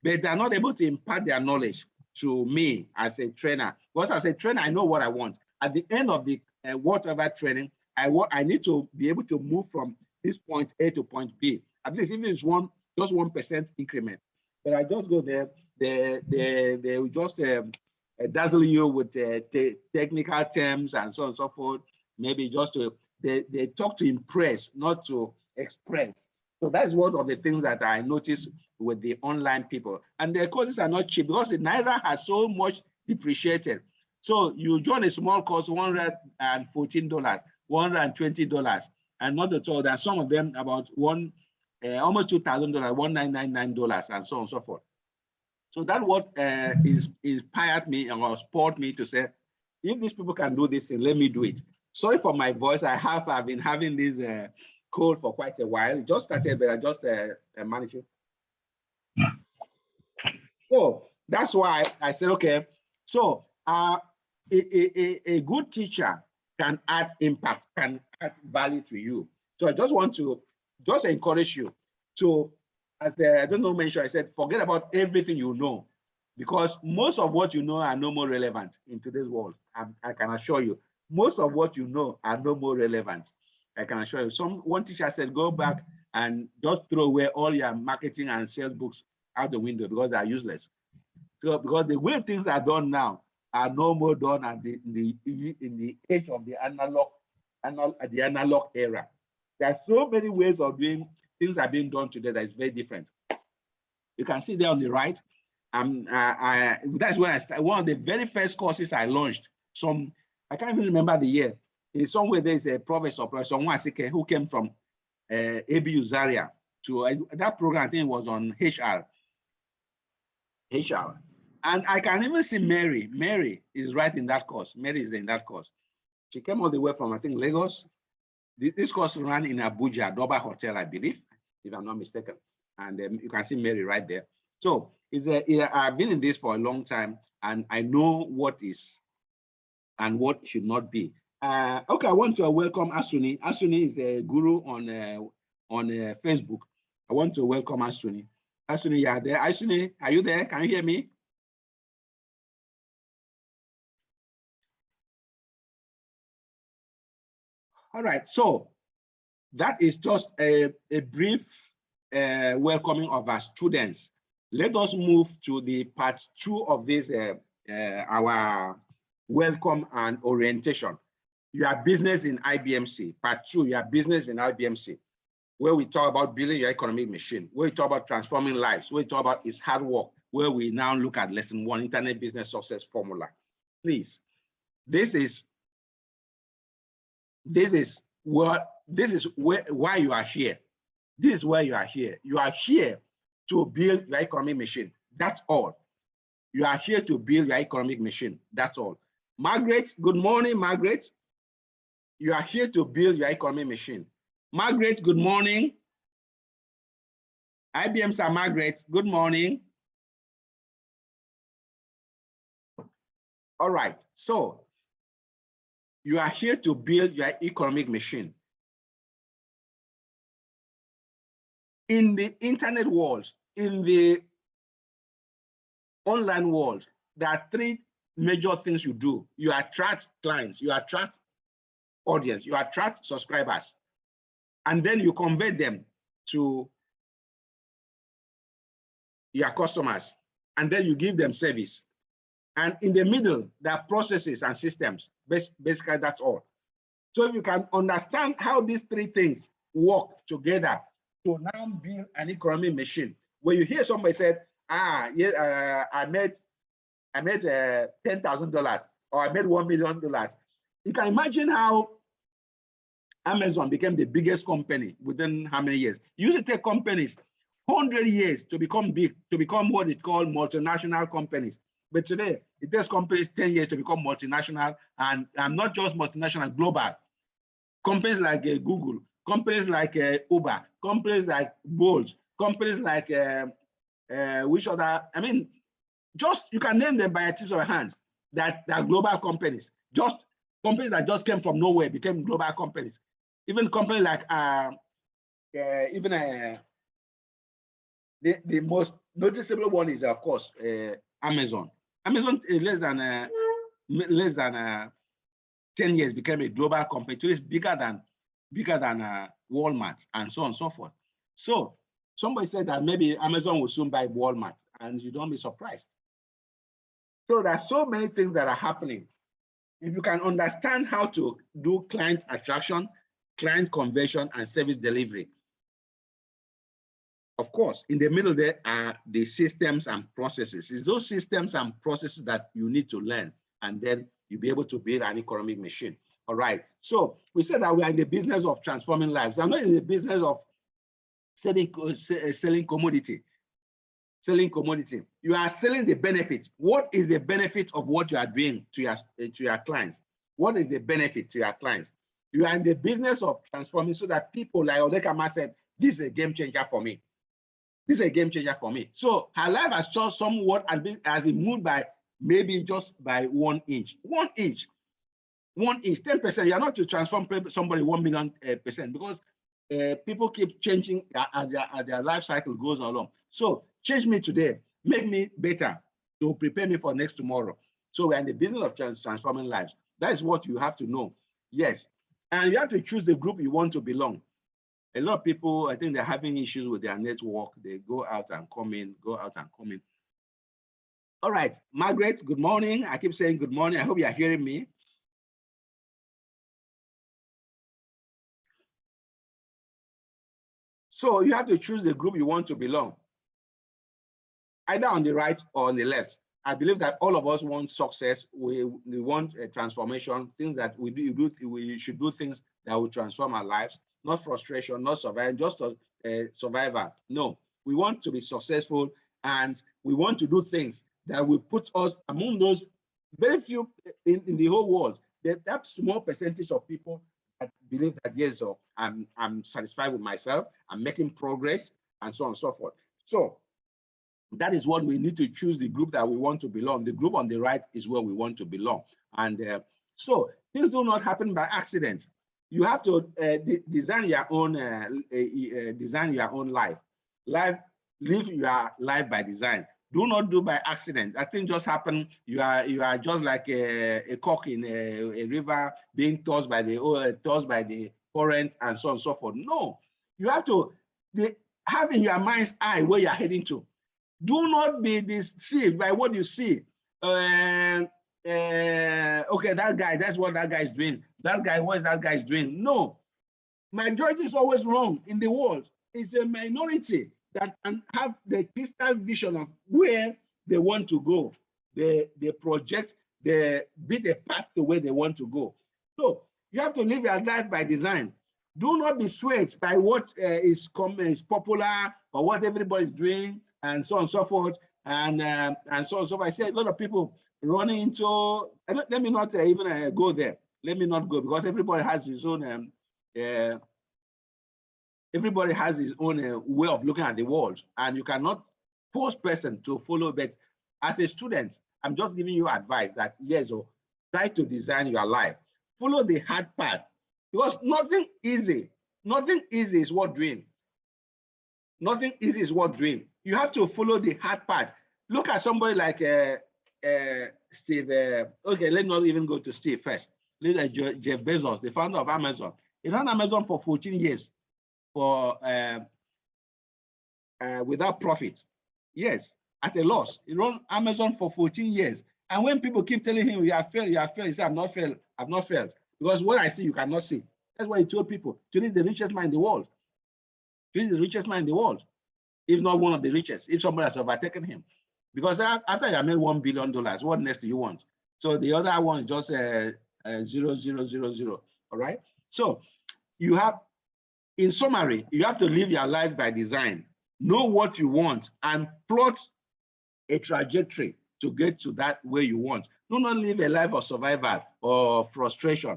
but they're not able to impart their knowledge to me as a trainer. Because as a trainer, I know what I want. At the end of the whatever training, I need to be able to move from this point A to point B. At least even it's just 1% increment. But I just go there, they will just dazzle you with technical terms and so on and so forth. Maybe just they talk to impress, not to express. So that's one of the things that I noticed with the online people. And their courses are not cheap because the Naira has so much depreciated. So you join a small course, $114, $120, and not at all. There are some of them about almost $2,000, $1,999, and so on and so forth. So that's what inspired me or spurred me to say, if these people can do this, let me do it. Sorry for my voice. I've been having this cold for quite a while. It just started, but I just managed it. So that's why I said, okay. So a good teacher can add impact, can add value to you. So I just want to encourage you to, as I don't know, mention, I said, forget about everything you know, because most of what you know are no more relevant in today's world. I can assure you, most of what you know are no more relevant. I can assure you. One teacher said, go back and just throw away all your marketing and sales books out the window because they are useless. So because the way things are done now are no more done at in the age of the analog era. There are so many ways of doing things are being done today that is very different. You can see there on the right. That's when I started. One of the very first courses I launched. I can't even remember the year. In somewhere there's a professor who came from ABU Zaria to that program. I think it was on HR. And I can even see Mary. Mary is right in that course. Mary is in that course. She came all the way from, I think, Lagos. This course ran in Abuja, Doba Hotel, I believe, if I'm not mistaken. And you can see Mary right there. So I've been in this for a long time, and I know what is and what should not be. Okay, I want to welcome Asuni. Asuni is a guru on Facebook. I want to welcome Asuni. Asuni, you are there. Asuni, are you there? Can you hear me? All right, so that is just a brief welcoming of our students. Let us move to the part 2 of this, our welcome and orientation. Your business in iBMC. Part 2, your business in iBMC, where we talk about building your economic machine, where we talk about transforming lives, where we talk about its hard work, where we now look at lesson 1, Internet Business Success Formula. Please, this is why you are here. This is where you are here. You are here to build your economic machine. That's all. You are here to build your economic machine. That's all. Margaret, good morning, Margaret. You are here to build your economic machine. Margaret, good morning. IBMC Margaret, good morning. All right, so You are here to build your economic machine. In the internet world, in the online world, there are three major things you do. You attract clients, you attract audience, you attract subscribers, and then you convert them to your customers, and then you give them service. And in the middle, there are processes and systems. Basically, that's all. So if you can understand how these three things work together to now build an economic machine. When you hear somebody said, I made $10,000 or I made $1 million, you can imagine how Amazon became the biggest company within how many years? It used to take companies 100 years to become big, to become what is called multinational companies. But today, it takes companies 10 years to become multinational, and not just multinational, global. Companies like Google, companies like Uber, companies like Bolt, companies like which other, I mean, just, you can name them by a tip of your hand, that are global companies. Just companies that just came from nowhere became global companies. Even companies like, the most noticeable one is, of course, Amazon. Amazon is less than 10 years became a global company. So it's bigger than Walmart and so on and so forth. So somebody said that maybe Amazon will soon buy Walmart, and you don't be surprised. So there are so many things that are happening. If you can understand how to do client attraction, client conversion, and service delivery. Of course, in the middle there are the systems and processes. It's those systems and processes that you need to learn, and then you'll be able to build an economic machine. All right. So we said that we are in the business of transforming lives. We are not in the business of selling commodity. Selling commodity. You are selling the benefit. What is the benefit of what you are doing to your clients? What is the benefit to your clients? You are in the business of transforming so that people, like Odekama said, this is a game changer for me. This is a game changer for me. So her life has just somewhat has been moved by maybe just by 1 inch. 1 inch. 1 inch, 10%. You are not to transform somebody 1 million percent, because people keep changing as their life cycle goes along. So change me today, make me better, to prepare me for next tomorrow. So we're in the business of transforming lives. That is what you have to know. Yes. And you have to choose the group you want to belong. A lot of people, I think they're having issues with their network. They go out and come in, go out and come in. All right, Margaret, good morning. I keep saying good morning. I hope you are hearing me. So you have to choose the group you want to belong, either on the right or on the left. I believe that all of us want success. We want a transformation, things that we should do things that will transform our lives, not frustration, not survival, just a survivor. No, we want to be successful, and we want to do things that will put us among those very few in the whole world. That small percentage of people that believe that, yes, so I'm satisfied with myself, I'm making progress, and so on and so forth. So that is what we need to choose, the group that we want to belong. The group on the right is where we want to belong. And so things do not happen by accident. You have to design your own life. Live your life by design. Do not do by accident. That thing just happened. You are just like a cock in a river being tossed by the current and so on and so forth. No, you have to have in your mind's eye where you're heading to. Do not be deceived by what you see. Okay, that guy, that's what that guy is doing. That guy, what is that guy is doing? No, majority is always wrong in the world. It's a minority that can have the crystal vision of where they want to go. They project, they build a path to where they want to go. So you have to live your life by design. Do not be swayed by what is popular or what everybody's doing, and so on and so forth, and so on and so forth. I see a lot of people running into. Let me not even go there. Let me not go, because everybody has his own. Everybody has his own way of looking at the world, and you cannot force person to follow. But as a student, I'm just giving you advice that, yes, try to design your life. follow the hard path, because nothing easy is worth doing. Nothing easy is worth doing. You have to follow the hard path. Look at somebody like Steve. Okay, let's not even go to Steve first. Look at Jeff Bezos, the founder of Amazon. He ran Amazon for 14 years for without profit. Yes, at a loss. He ran Amazon for 14 years. And when people keep telling him, you have failed, he said, I've not failed, I've not failed. Because what I see, you cannot see. That's why he told people, today is the richest man in the world. Today is the richest man in the world, if not one of the richest, if somebody has overtaken him. Because after you have made $1 billion, what next do you want? So the other one is just 0, 0, 0, 0. All right. So you have, in summary, you have to live your life by design. Know what you want and plot a trajectory to get to that where you want. Do not live a life of survival or frustration.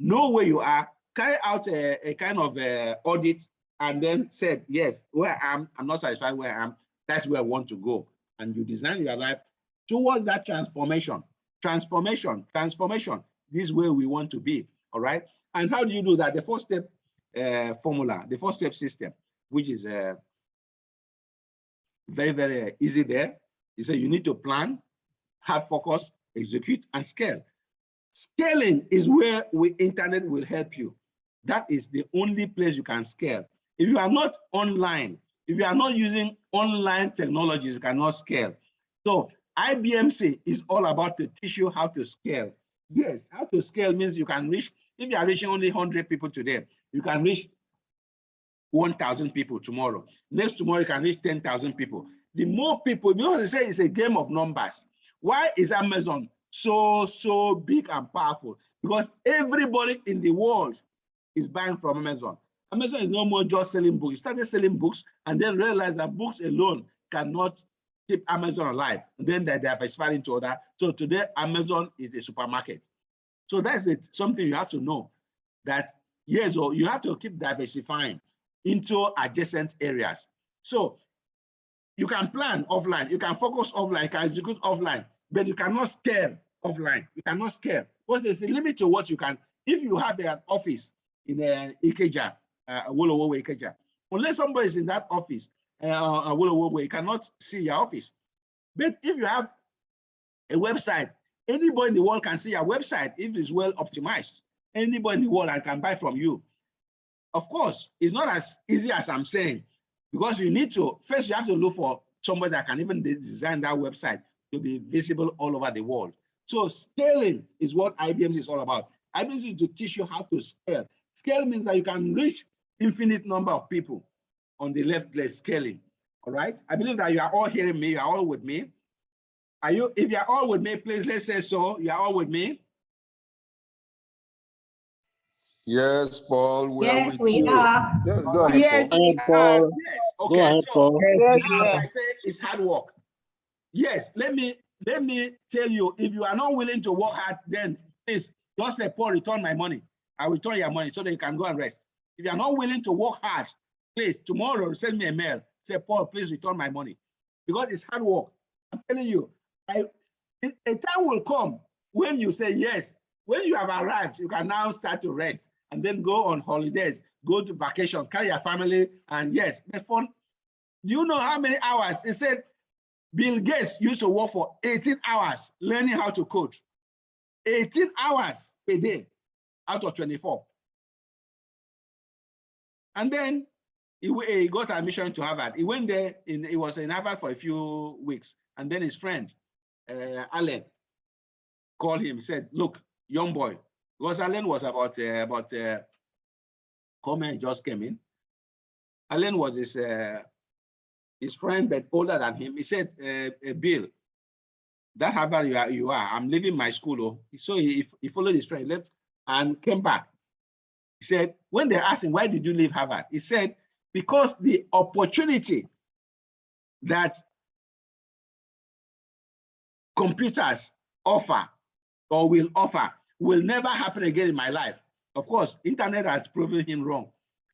Know where you are, carry out a kind of audit, and then said, yes, where I am, I'm not satisfied where I am, that's where I want to go. And you design your life towards that transformation. Transformation. This is where we want to be, all right? And how do you do that? The 4-step formula, the 4-step system, which is very, very easy there. You say you need to plan, have focus, execute, and scale. Scaling is where internet will help you. That is the only place you can scale. If you are not online, if you are not using online technologies, you cannot scale. So iBMC is all about to teach you how to scale. Yes, how to scale means you can reach, if you are reaching only 100 people today, you can reach 1,000 people tomorrow. Next tomorrow, you can reach 10,000 people. The more people, because they say it's a game of numbers. Why is Amazon so big and powerful? Because everybody in the world is buying from Amazon. Amazon is no more just selling books. It started selling books and then realized that books alone cannot keep Amazon alive. And then they diversified into other. So today, Amazon is a supermarket. So that's something you have to know, that yes, you have to keep diversifying into adjacent areas. So you can plan offline, you can focus offline, you can execute offline, but you cannot scale offline. You cannot scale because there's a limit to what you can. If you have an office in Ikeja, Wolowo Ikeja, unless somebody is in that office, Wolowo, you cannot see your office. But if you have a website, anybody in the world can see your website if it's well optimized. Anybody in the world can buy from you. Of course, it's not as easy as I'm saying, because you need to, first you have to look for somebody that can even design that website to be visible all over the world. So scaling is what iBMC is all about. iBMC is to teach you how to scale. Scale means that you can reach infinite number of people on the left, scaling, all right? I believe that you are all hearing me, you are all with me. Are you, if you're all with me, please, let's say so, you are all with me. Yes, Paul, we are with we you. are. Yes, go ahead, Yes, Paul. we are. Yes, okay, Go ahead, so Paul. Yes, now yeah. I say it's hard work. Yes, let me tell you, if you are not willing to work hard, then please just say, Paul, return my money. I will return your money so that you can go and rest. If you are not willing to work hard, please tomorrow send me a mail. Say, Paul, please return my money, because it's hard work. I'm telling you, a time will come when you say yes. When you have arrived, you can now start to rest and then go on holidays, go to vacations, carry your family, and yes, the fun. Do you know how many hours? They said Bill Gates used to work for 18 hours learning how to code. 18 hours a day out of 24. And then he got admission to Harvard. He went there, he was in Harvard for a few weeks. And then his friend, Allen, called him, said, look, young boy, because Allen was about comment just came in. Allen was his friend, but older than him. He said, Bill, that Harvard you are, I'm leaving my school. Oh. So he followed his friend, left and came back. He said, when they asked him, why did you leave Harvard? He said, because the opportunity that computers offer or will never happen again in my life. Of course, internet has proven him wrong.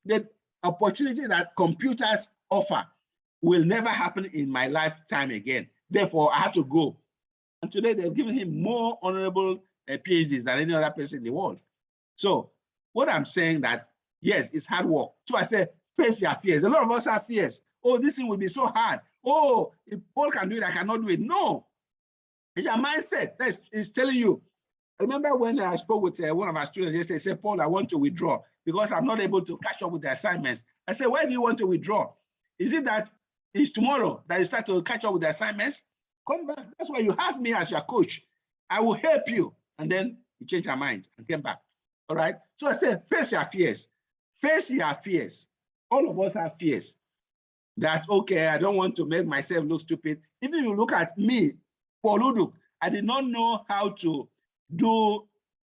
The opportunity that computers offer will never happen in my lifetime again. Therefore, I have to go. And today they've given him more honorable PhDs than any other person in the world. So what I'm saying that, yes, it's hard work. So I say, face your fears. A lot of us have fears. Oh, this thing will be so hard. Oh, if Paul can do it, I cannot do it. No, it's your mindset that is telling you. I remember when I spoke with one of our students yesterday, he said, Paul, I want to withdraw because I'm not able to catch up with the assignments. I said, why do you want to withdraw? Is it that it's tomorrow that you start to catch up with the assignments? Come back. That's why you have me as your coach. I will help you. And then you change your mind and came back. All right. So I said, face your fears. Face your fears. All of us have fears. That, okay, I don't want to make myself look stupid. Even if you look at me, Paul Uduk, I did not know how to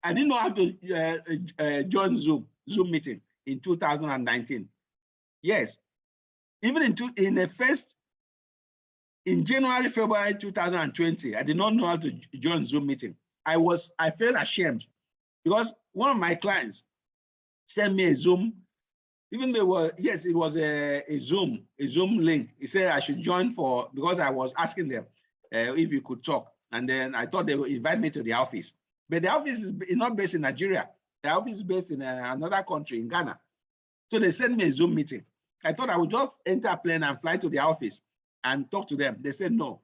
I didn't know how to join Zoom meeting in 2019. Yes, even in January, February 2020, I did not know how to join Zoom meeting. I felt ashamed because one of my clients sent me a Zoom, even though it was a Zoom link. He said I should join because I was asking them if you could talk. And then I thought they would invite me to the office. But the office is not based in Nigeria. The office is based in another country, in Ghana. So they sent me a Zoom meeting. I thought I would just enter a plane and fly to the office and talk to them. They said, no,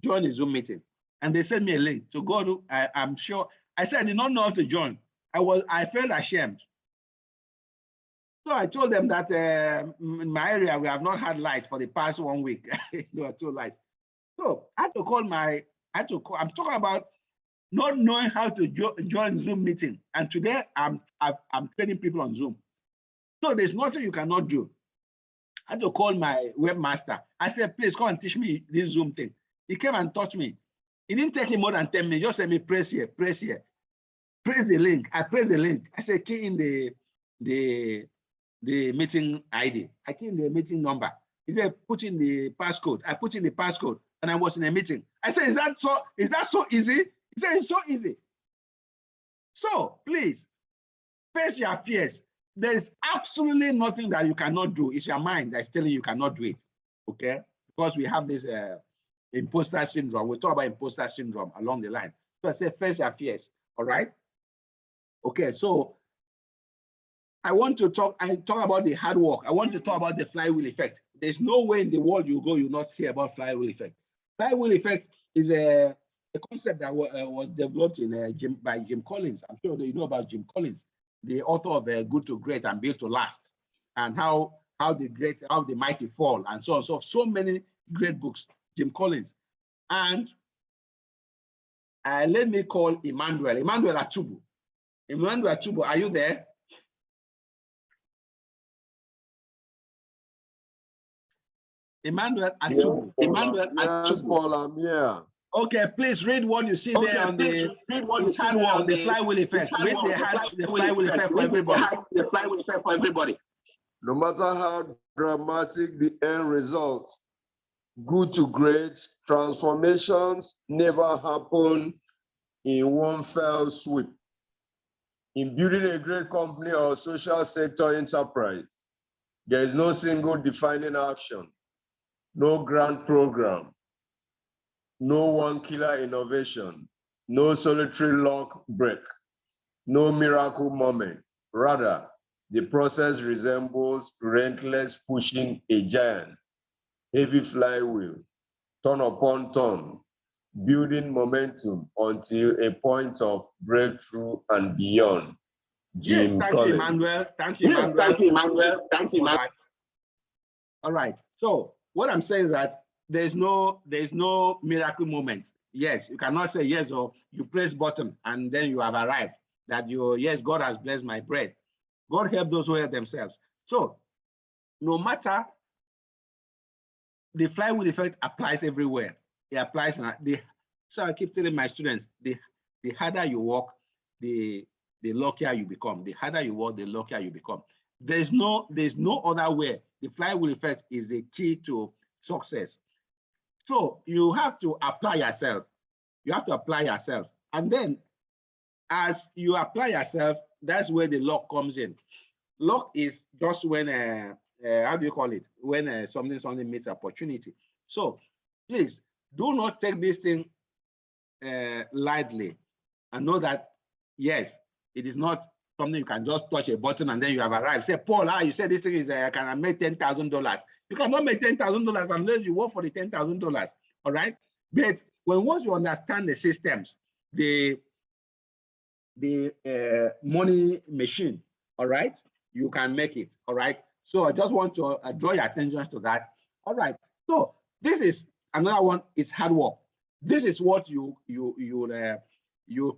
join a Zoom meeting. And they sent me a link to go to, I'm sure. I said, I did not know how to join. I felt ashamed. So I told them that in my area, we have not had light for the past 1 week. There were 2 lights. So I had to call I'm talking about not knowing how to join Zoom meeting. And today I'm training people on Zoom. So there's nothing you cannot do. I had to call my webmaster. I said, please come and teach me this Zoom thing. He came and taught me. It didn't take him more than 10 minutes. Just said me, press here, press here. Press the link. I pressed the link. I said, key in the meeting ID. I key in the meeting number. He said, put in the passcode. I put in the passcode and I was in a meeting. I said, is that so easy? He said, it's so easy. So please, face your fears. There is absolutely nothing that you cannot do. It's your mind that's telling you cannot do it, okay? Because we have this imposter syndrome. We'll talk about imposter syndrome along the line. So I say, face your fears, all right? Okay, so I talk about the hard work. I want to talk about the flywheel effect. There's no way in the world you go, you'll not hear about flywheel effect. Flywheel effect is a concept that was developed by Jim Collins. I'm sure that you know about Jim Collins, the author of Good to Great and Built to Last, and how the mighty fall, and so on. So many great books, Jim Collins. And let me call Emmanuel Atubu. Emmanuel Atubu, are you there? Emmanuel Atubu. Yes, Paul, I'm here. Okay, please read what you see there on the flywheel effect. Read the flywheel effect for everybody. The flywheel effect for everybody. No matter how dramatic the end result, good to great, transformations never happen in one fell swoop. In building a great company or social sector enterprise, there is no single defining action, no grand program, no one killer innovation, no solitary lock break, no miracle moment. Rather, the process resembles relentless pushing a giant, heavy flywheel, turn upon turn, building momentum until a point of breakthrough and beyond. Jim Thank Collins. you, Emmanuel. Thank you, Emmanuel. Thank you, Emmanuel. Thank you, Emmanuel. All right. So what I'm saying is that there's no miracle moment. Yes, you cannot say yes or you press button and then you have arrived. That yes, God has blessed my bread. God help those who help themselves. So no matter, the flywheel effect applies everywhere. It applies. So I keep telling my students, the harder you work, the luckier you become. The harder you work, the luckier you become. There's no other way. The flywheel effect is the key to success. So you have to apply yourself. You have to apply yourself. And then as you apply yourself, that's where the luck comes in. Luck is just when, how do you call it? When something meets opportunity. So please do not take this thing lightly and know that, yes, it is not something you can just touch a button and then you have arrived. Say, Paul, you said this thing is, can I make $10,000? You cannot make $10,000 unless you work for the $10,000, all right? But once you understand the systems, the money machine, all right, you can make it, all right? So I just want to draw your attention to that. All right, so this is another one, it's hard work. This is what you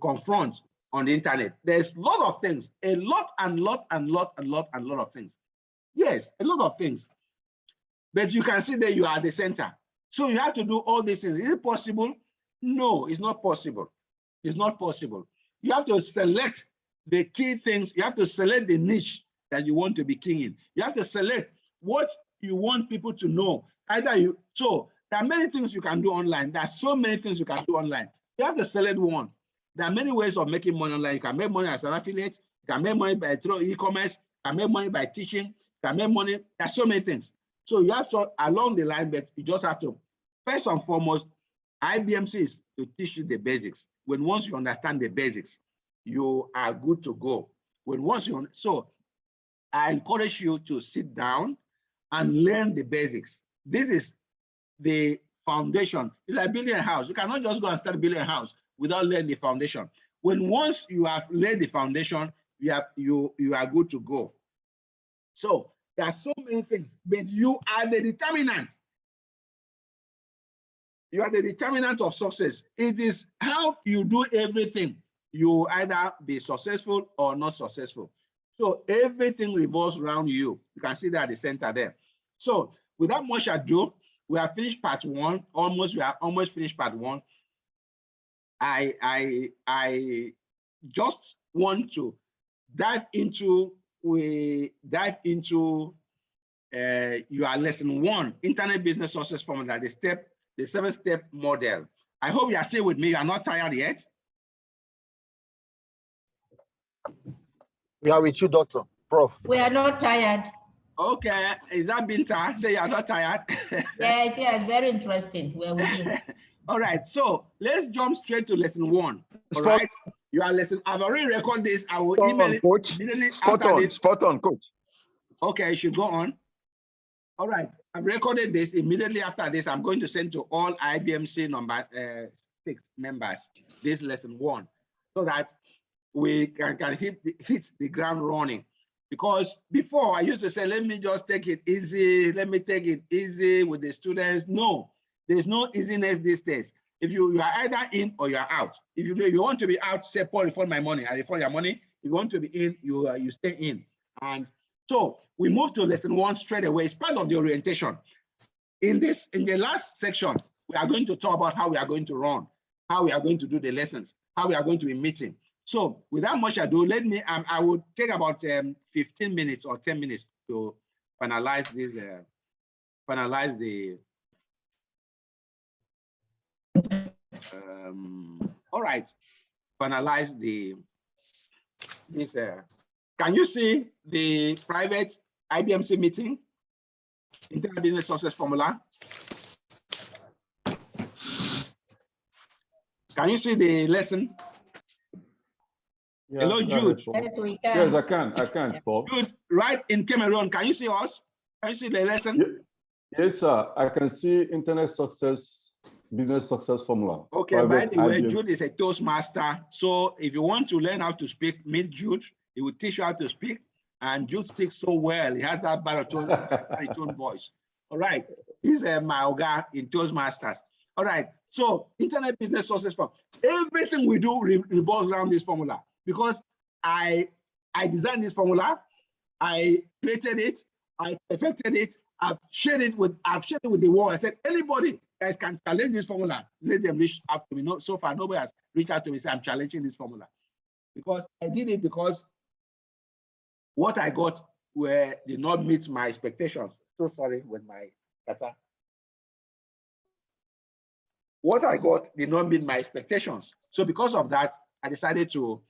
confront on the internet. There's a lot of things, a lot of things. Yes, a lot of things. But you can see that you are at the center. So you have to do all these things. Is it possible? No, it's not possible. It's not possible. You have to select the key things. You have to select the niche that you want to be king in. You have to select what you want people to know. So there are many things you can do online. There are so many things you can do online. You have to select one. There are many ways of making money online. You can make money as an affiliate. You can make money by through e-commerce. You can make money by teaching. You can make money. There are so many things. So you have to, along the line, but you just have to, first and foremost, iBMC is to teach you the basics. Once you understand the basics, you are good to go. So I encourage you to sit down and learn the basics. This is the foundation. It's like building a house. You cannot just go and start building a house without learning the foundation. Once you have laid the foundation, you are good to go. So there are so many things, but you are the determinant. You are the determinant of success. It is how you do everything. You either be successful or not successful. So everything revolves around you. You can see that at the center there. So without much ado, we have finished part one. We are almost finished part one. I just want to dive into your lesson one, Internet Business Success Formula, the 7-step model. I hope you are still with me. You are not tired yet. We are with you, Doctor, Prof. We are not tired. Okay, is that Binta? Say you are not tired. Yes, very interesting. We're with you. All right, so let's jump straight to lesson one. All right, you are lesson. I've already recorded this. I will email it immediately. Spot on, coach. Okay, you should go on. All right, I've recorded this. Immediately after this, I'm going to send to all iBMC-6 members this lesson one, so that we can hit the ground running. Because before I used to say, let me just take it easy. Let me take it easy with the students. No, there's no easiness these days. If you are either in or you're out. If you want to be out, say, Paul, refund my money. I refund your money. If you want to be in, you stay in. And so we move to lesson one straight away. It's part of the orientation. In the last section, we are going to talk about how we are going to run, how we are going to do the lessons, how we are going to be meeting. So without much ado, I will take about 15 minutes or 10 minutes to finalize this, all right, finalize this. Can you see the private iBMC meeting, Internet Business Success Formula? Can you see the lesson? Yeah, hello, Jude. Yes, we can. Yes, I can, Paul. Jude, right in Cameroon, can you see us? Can you see the lesson? Yes, sir. I can see Internet Success, Business Success Formula. Okay, by the way, Jude is a Toastmaster. So if you want to learn how to speak, meet Jude. He will teach you how to speak. And Jude speaks so well. He has that baritone voice. All right. He's a Maoga in Toastmasters. All right. So Internet Business Success Formula. Everything we do revolves around this formula. Because I designed this formula, I created it, I perfected it, I've shared it with the world. I said, anybody guys can challenge this formula, let them reach out to me. No, so far, nobody has reached out to me and said, I'm challenging this formula. Because I did it because what I got did not meet my expectations. So sorry with my kata. What I got did not meet my expectations. So because of that, I decided to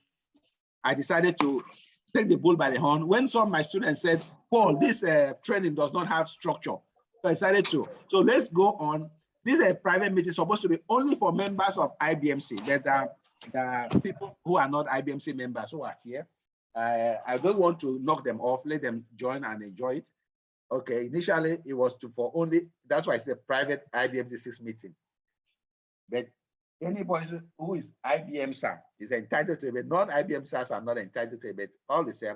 take the bull by the horn. When some of my students said, Paul, this training does not have structure. So I decided to. So let's go on. This is a private meeting supposed to be only for members of iBMC. There are people who are not iBMC members who are here. I don't want to knock them off, let them join and enjoy it. Okay, initially it was for only, that's why it's a private iBMC-6 meeting. But anybody who is iBMC is entitled to it, but non-iBMCs are not entitled to it, but all the same,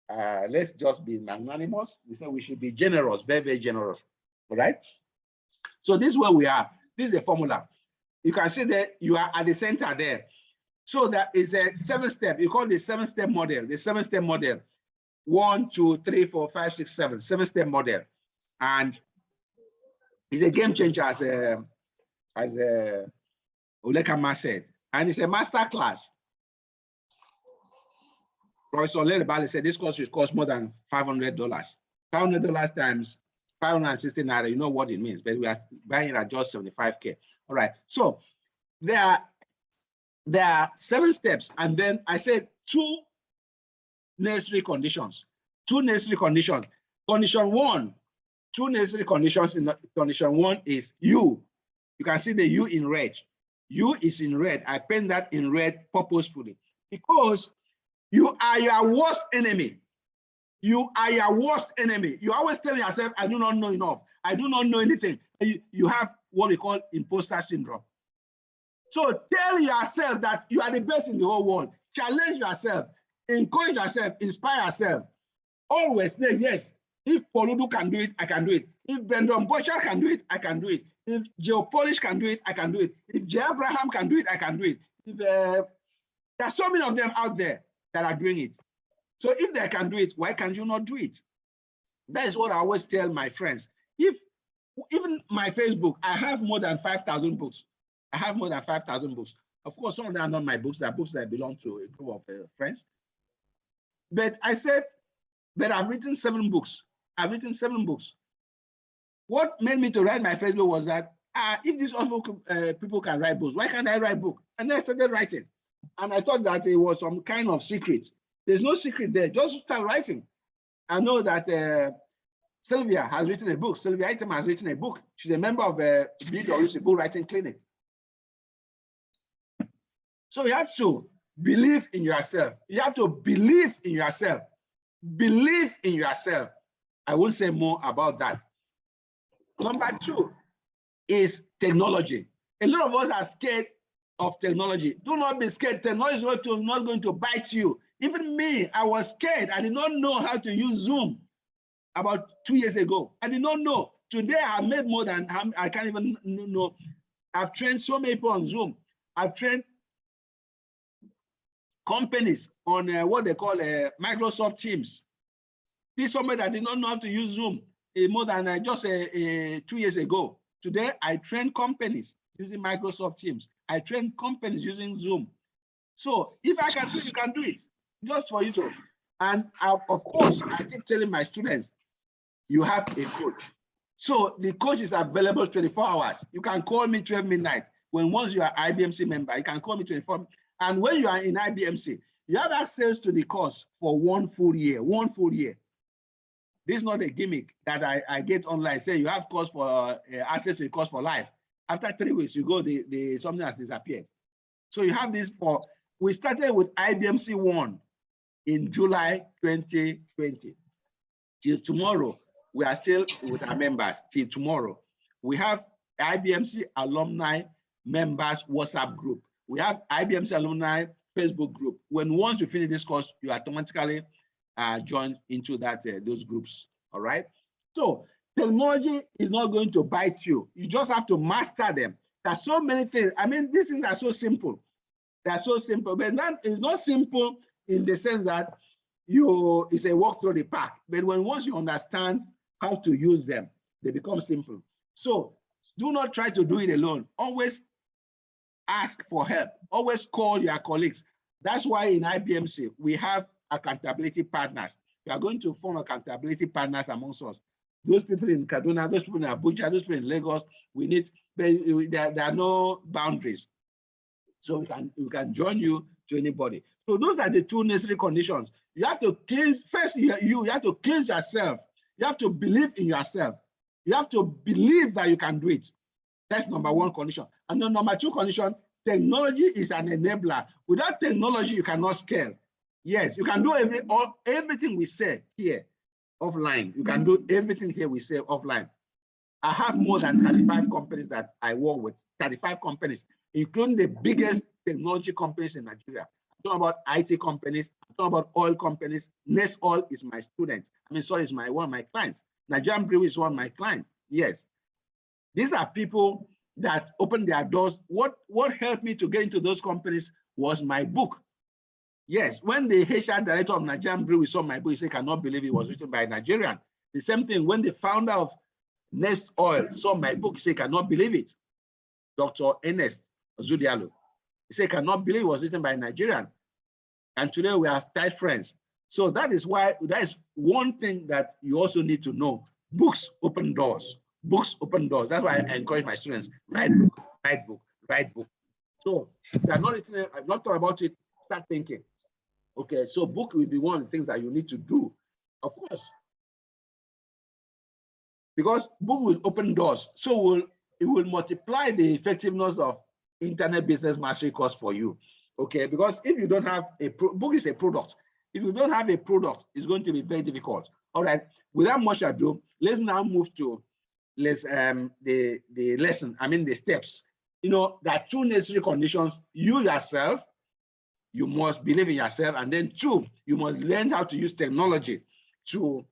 let's just be magnanimous. We say we should be generous, very, very generous, all right? So this is where we are. This is the formula. You can see that you are at the center there. So that is a 7-step. You call it the 7-step model. The 7-step model. 1, 2, 3, 4, 5, 6, 7. 7-step model, and it's a game changer, as Olekama said, and it's a master class. Professor Leribali said this course should cost more than $500. $500 times 560 naira. You know what it means, but we are buying it at just 75K. All right. So there are 7 steps, and then I said 2 necessary conditions. 2 necessary conditions. Condition 1, 2 necessary conditions in condition 1 is you. You can see the U in red. U is in red. I pen that in red purposefully because you are your worst enemy. You are your worst enemy. You always tell yourself, I do not know enough. I do not know anything. You have what we call imposter syndrome. So tell yourself that you are the best in the whole world. Challenge yourself, encourage yourself, inspire yourself. Always say, yes, if Paul Uduk can do it, I can do it. If Bendon Bocher can do it, I can do it. If Joe Polish can do it, I can do it. If J. Abraham can do it, I can do it. If, there are so many of them out there that are doing it. So if they can do it, why can't you not do it? That is what I always tell my friends. If even my Facebook, I have more than 5,000 books. I have more than 5,000 books. Of course, some of them are not my books. They are books that belong to a group of friends. But I said, but I've written 7 books. I've written 7 books. What made me to write my Facebook was that if these other people can write books, why can't I write books? And I started writing. And I thought that it was some kind of secret. There's no secret there. Just start writing. I know that Sylvia has written a book. Sylvia Item has written a book. She's a member of BWC Book Writing Clinic. So you have to believe in yourself. You have to believe in yourself. Believe in yourself. I won't say more about that. Number 2 is technology. A lot of us are scared of technology. Do not be scared. Technology is not going to bite you. Even me, I was scared. I did not know how to use Zoom about 2 years ago. I did not know. Today, I made more than, I can't even know. I've trained so many people on Zoom. I've trained companies on what they call Microsoft Teams. This is somebody that did not know how to use Zoom more than just 2 years ago. Today, I train companies using Microsoft Teams. I train companies using Zoom. So if I can do it, you can do it. Just for you to. And of course, I keep telling my students, you have a coach. So the coach is available 24 hours. You can call me 12 midnight. Once you are IBMC member, you can call me 24. And when you are in IBMC, you have access to the course for 1 full year, 1 full year. This is not a gimmick that I get online. Say you have course for access to the course for life. After 3 weeks, you go, something has disappeared. So you have this for, we started with iBMC 1 in July 2020. Till tomorrow, we are still with our members. Till tomorrow, we have iBMC alumni members WhatsApp group. We have iBMC alumni Facebook group. Once you finish this course, you automatically join into that those groups. All right. So technology is not going to bite you. You just have to master them. There's so many things. I mean, these things are so simple. They're so simple, but that is not simple in the sense that it's a walk through the park. But once you understand how to use them, they become simple. So do not try to do it alone. Always ask for help. Always call your colleagues. That's why in iBMC, we have accountability partners. We are going to form accountability partners amongst us. Those people in Kaduna, those people in Abuja, those people in Lagos, we need, there are no boundaries. So we can join you to anybody. So those are the 2 necessary conditions. You have to cleanse, first you have to cleanse yourself. You have to believe in yourself. You have to believe that you can do it. That's number 1 condition. And then number 2 condition, technology is an enabler. Without technology, you cannot scale. Yes, you can do everything we say here offline. You can do everything here we say offline. I have more than 35 companies that I work with, 35 companies, including the biggest technology companies in Nigeria. I'm talking about IT companies, I'm talking about oil companies. Nest Oil is my student. I mean, sorry, is one of my clients. Nigerian Brewery is one of my clients. Yes. These are people that opened their doors. What helped me to get into those companies was my book. Yes, when the HR director of Nigerian Brewery saw my book, he said, cannot believe it was written by a Nigerian. The same thing when the founder of Nest Oil saw my book, he said, cannot believe it. Dr. Ernest Zudialo. He said, cannot believe it was written by a Nigerian. And today we are tight friends. So that is why, that is one thing that you also need to know. Books open doors. Books open doors. That's why I encourage my students, write book, write book, write book. So if you are not written, I've not thought about it, start thinking. Okay, so book will be one of the things that you need to do, of course. Because book will open doors. So it will multiply the effectiveness of internet business mastery course for you. Okay, because if you don't have book is a product. If you don't have a product, it's going to be very difficult. All right, without much ado, let's now move to the lesson, the steps. You know, there are two necessary conditions. You yourself, you must believe in yourself, and then two, you must learn how to use technology to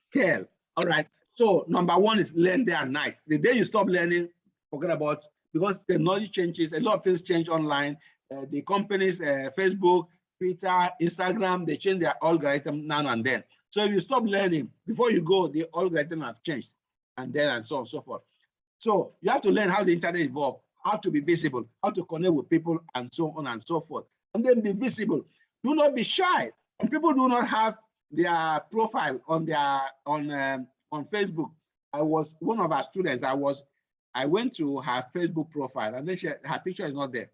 scale. All right. So number one is learn day and night. The day you stop learning, forget about, because technology changes, a lot of things change online. The companies, Facebook, Twitter, Instagram, they change their algorithm now and then. So if you stop learning, before you go, the algorithm has changed, and then and so on and so forth. So you have to learn how the internet evolved, how to be visible, how to connect with people, and so on and so forth. And then be visible. Do not be shy. And people do not have their profile on Facebook. I was one of our students. I went to her Facebook profile, and then her picture is not there.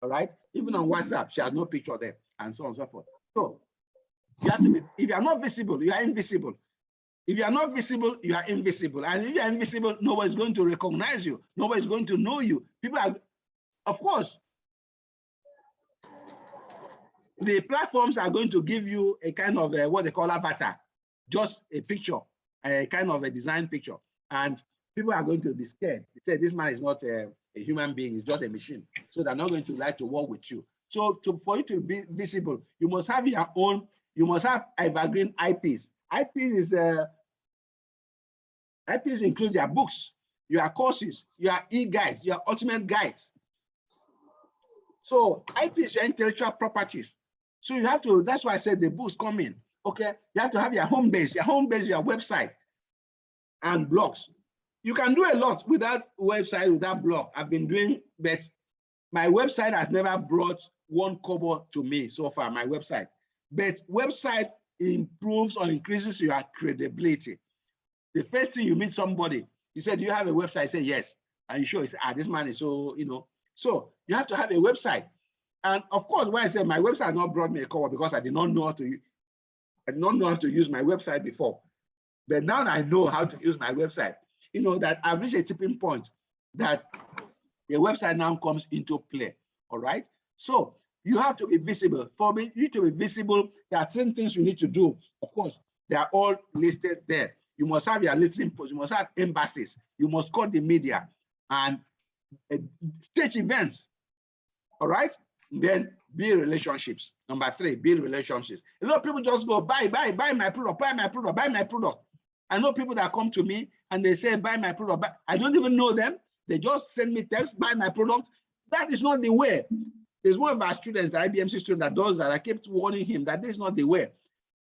All right. Even on WhatsApp, she has no picture there, and so on and so forth. So you have to be, if you are not visible, you are invisible. If you are not visible, you are invisible. And if you are invisible, nobody's going to recognize you. Nobody's going to know you. People are, of course, the platforms are going to give you a kind of what they call avatar, just a picture, a kind of a design picture. And people are going to be scared. They say this man is not a human being, he's just a machine. So they're not going to like to work with you. So for you to be visible, you must have your own, you must have evergreen IPs. IPs include your books, your courses, your e-guides, your ultimate guides. So IPs are intellectual properties. So you have to, that's why I said the books come in. Okay, you have to have your home base, your website and blogs. You can do a lot without website, without blog. I've been doing, but my website has never brought one kobo to me so far, my website. But website improves or increases your credibility. The first thing you meet somebody, you say, do you have a website? I say, yes. And you show, you say, this man is so, you know. So you have to have a website. And of course, when I said my website has not brought me a cover because I did not know how to use my website before. But now I know how to use my website. You know that I've reached a tipping point that the website now comes into play. All right. So you have to be visible. For you to be visible, there are certain things you need to do. Of course, they are all listed there. You must have your listening posts. You must have embassies. You must call the media and stage events. All right. Then build relationships. Number 3, build relationships. A lot of people just go buy my product, buy my product, buy my product. I know people that come to me and they say, buy my product. I don't even know them. They just send me text, buy my product. That is not the way. There's one of our students, the iBMC student that does that. I kept warning him that this is not the way.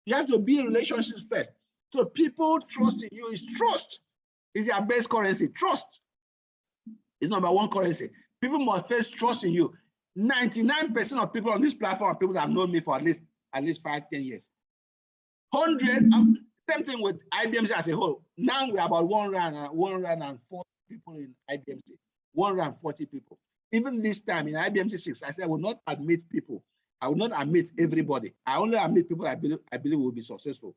You have to build relationships first. So people trust in you. Is trust. Is your best currency. Trust is number 1 currency. People must first trust in you. 99% of people on this platform are people that have known me for at least 5-10 years. 100, same thing with iBMC as a whole. Now we're about 140 people in iBMC. 140 people. Even this time in iBMC-6, I said I will not admit people. I will not admit everybody. I only admit people I believe will be successful.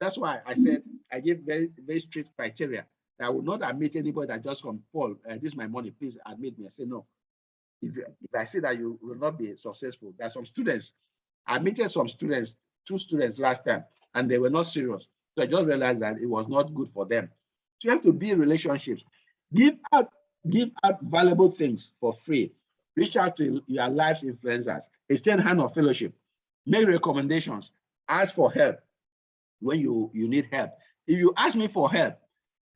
That's why I said I give very, very strict criteria. I will not admit anybody that just come, Paul, this is my money, please admit me. I say no. if I see that you will not be successful. There are some students, I admitted some students, 2 students last time, and they were not serious. So I just realized that it was not good for them. So you have to build relationships. Give out valuable things for free. Reach out to your life's influencers. Extend hand of fellowship. Make recommendations. Ask for help when you need help. If you ask me for help,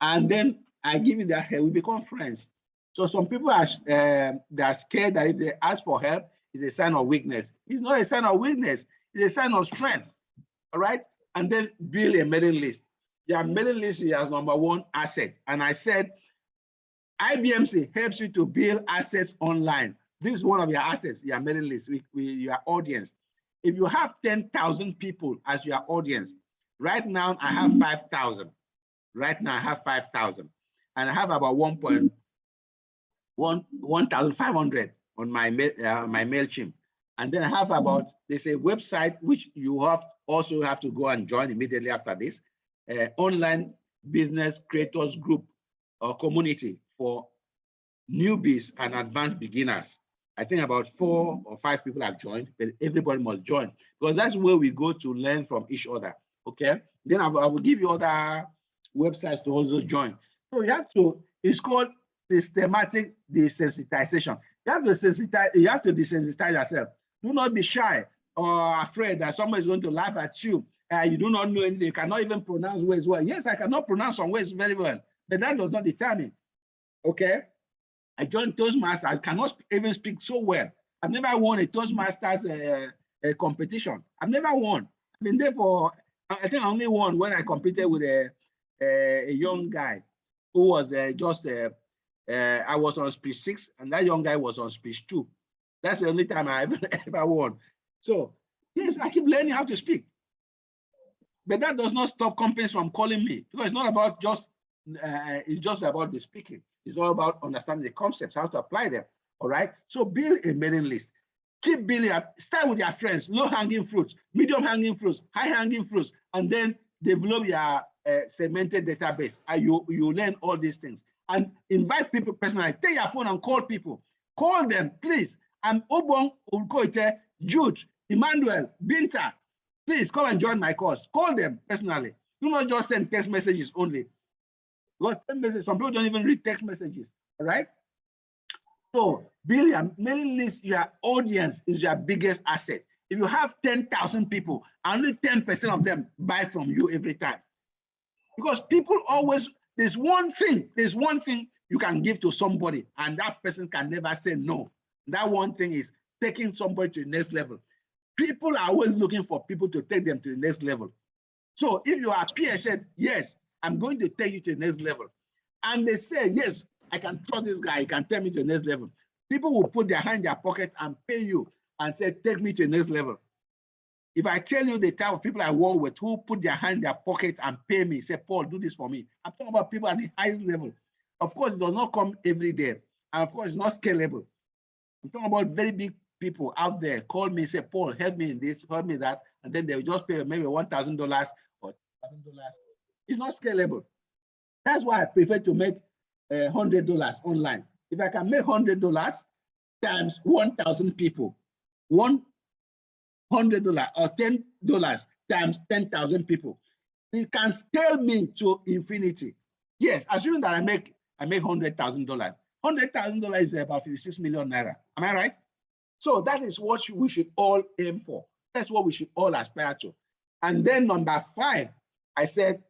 and then I give you that help, we become friends. So some people are they are scared that if they ask for help, it's a sign of weakness. It's not a sign of weakness. It's a sign of strength. All right. And then build a mailing list. Your mailing list is your #1 asset. And I said, iBMC helps you to build assets online. This is one of your assets, your mailing list, your audience. If you have 10,000 people as your audience, right now I have 5,000. Right now I have 5,000. And I have about 1,500 on my MailChimp. And then I have about, there's a website which you also have to go and join immediately after this, online business creators group or community for newbies and advanced beginners. I think about 4 or 5 people have joined, but everybody must join because that's where we go to learn from each other. Okay. Then I will give you other websites to also join. So you have to, it's called systematic desensitization. You have to desensitize yourself. Do not be shy or afraid that someone is going to laugh at you. You do not know anything. You cannot even pronounce words well. Yes, I cannot pronounce some words very well, but that does not determine. Okay. I joined Toastmasters. I cannot even speak so well. I've never won a Toastmasters competition. I've never won. I've been there for, I think I only won when I competed with a young guy who was I was on speech 6 and that young guy was on speech 2. That's the only time I ever won. So yes, I keep learning how to speak. But that does not stop companies from calling me because it's not about just, it's just about the speaking. It's all about understanding the concepts, how to apply them. All right. So build a mailing list. Keep building up. Start with your friends, low hanging fruits, medium hanging fruits, high hanging fruits, and then develop your segmented database. And you learn all these things. And invite people personally. Take your phone and call people. Call them, please. I'm Obong Ulkoite, Jude, Emmanuel, Binta. Please come and join my course. Call them personally. Do not just send text messages only. Because text messages, some people don't even read text messages. All right. So build your mailing list. Your audience is your biggest asset. If you have 10,000 people, only 10% of them buy from you every time. Because people always, there's one thing you can give to somebody and that person can never say no. That one thing is taking somebody to the next level. People are always looking for people to take them to the next level. So if you are peer said, yes, I'm going to take you to the next level. And they say, yes, I can trust this guy, he can take me to the next level. People will put their hand in their pocket and pay you and say, take me to the next level. If I tell you the type of people I work with who put their hand in their pocket and pay me, say, Paul, do this for me. I'm talking about people at the highest level. Of course, it does not come every day. And of course, it's not scalable. I'm talking about very big people out there call me, say, Paul, help me in this, help me that. And then they will just pay maybe $1,000 or $2,000. It's not scalable. That's why I prefer to make $100 online. If I can make $100 times 1,000 people, $100 or $10 times 10,000 people, it can scale me to infinity. Yes, assuming that I make $100,000. $100,000 is about 56 million naira. Am I right? So that is what we should all aim for. That's what we should all aspire to. And then number 5, I said,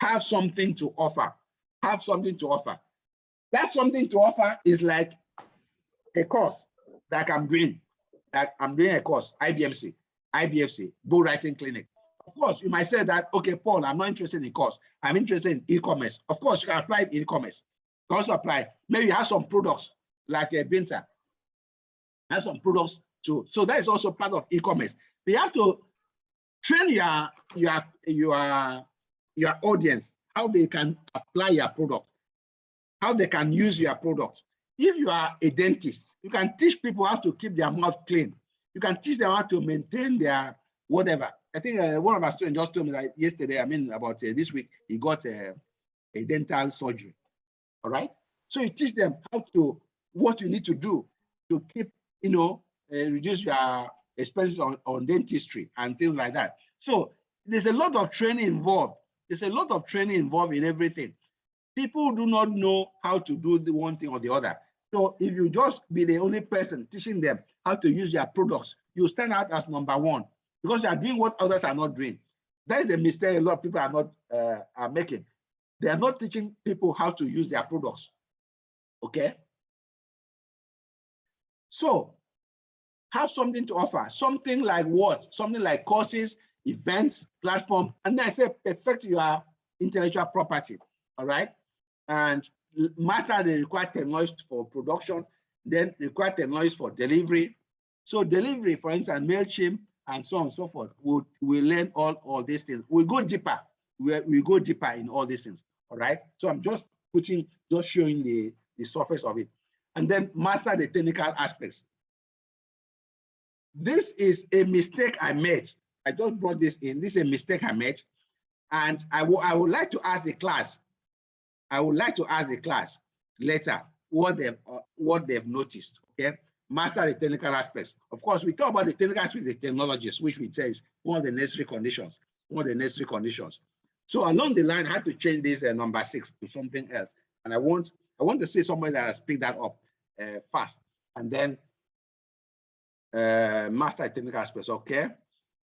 have something to offer. Have something to offer. That something to offer is like a course that I'm doing. That I'm doing a course, iBMC, iBFC, Bull Writing Clinic. Of course, you might say that, okay, Paul, I'm not interested in course. I'm interested in e-commerce. Of course, you can apply e-commerce. You can also apply. Maybe you have some products like a Binta. Have some products too. So that is also part of e-commerce. You have to train your audience how they can apply your product, how they can use your product. If you are a dentist, you can teach people how to keep their mouth clean. You can teach them how to maintain their whatever. I think one of our students just told me that yesterday, about this week, he got a dental surgery. All right. So you teach them what you need to do. to keep, reduce your expenses on dentistry and things like that. So there's a lot of training involved. There's a lot of training involved in everything. People do not know how to do the one thing or the other. So if you just be the only person teaching them how to use their products, you stand out as number one because you are doing what others are not doing. That is the mistake a lot of people are not are making. They are not teaching people how to use their products. Okay. So have something to offer, something like what? Something like courses, events, platform, and then I say perfect your intellectual property. All right. And master the required technologies for production, then required technologies for delivery. So delivery, for instance, MailChimp and so on and so forth, we learn all these things. We go deeper. We go deeper in all these things. All right. So I'm just showing the surface of it. And then master the technical aspects. This is a mistake I made. I just brought this in. This is a mistake I made. And I would like to ask the class. I would like to ask the class later what they've noticed. Okay, master the technical aspects. Of course, we talk about the technical aspects, the technologies, which we say is one of the necessary conditions. One of the necessary conditions. So along the line, I had to change this number 6 to something else. And I want to see somebody that has picked that up fast, and then master technical aspects. Okay,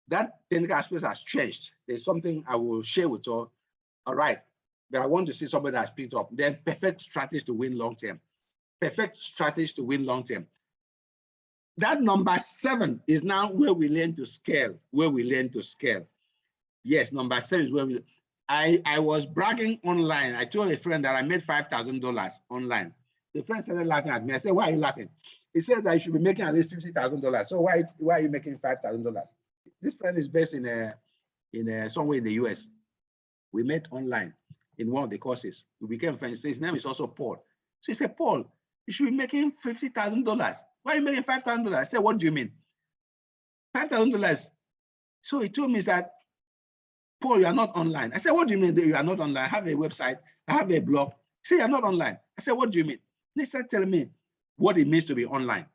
that technical aspect has changed. There's something I will share with you. All right. But I want to see somebody that's picked up. Then perfect strategy to win long term. Perfect strategy to win long term. That number 7 is now where we learn to scale. Where we learn to scale. Yes, number 7 is where we. I was bragging online. I told a friend that I made $5,000 online. The friend started laughing at me. I said, "Why are you laughing?" He said that you should be making at least $50,000. So why are you making $5,000? This friend is based in somewhere in the US. We met online in one of the courses. We became friends. His name is also Paul. So he said, "Paul, you should be making $50,000. Why are you making $5,000?" I said, "What do you mean?" $5,000. So he told me that, "Paul, you are not online." I said, "What do you mean that you are not online? I have a website. I have a blog." He said, "You're not online." I said, "What do you mean?" He started telling me what it means to be online.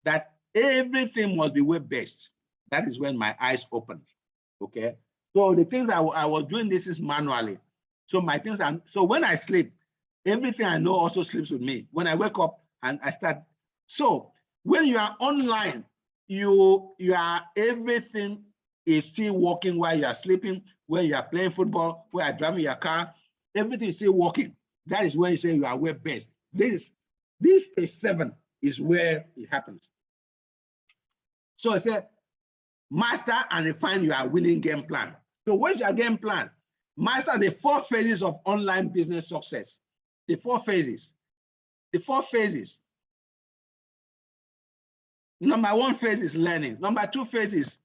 That everything must be web-based. That is when my eyes opened. Okay. So the things I was doing this is manually. So my things are, so when I sleep, everything I know also sleeps with me. When I wake up and I start. So when you are online, everything is still working while you are sleeping, when you are playing football, when you are driving your car, everything is still working. That is when you say you are web-based. This is 7 is where it happens. So I said, master and refine your winning game plan. So what's your game plan? Master the 4 phases of online business success. The 4 phases. The 4 phases. Number 1 phase is learning. Number 2 phase is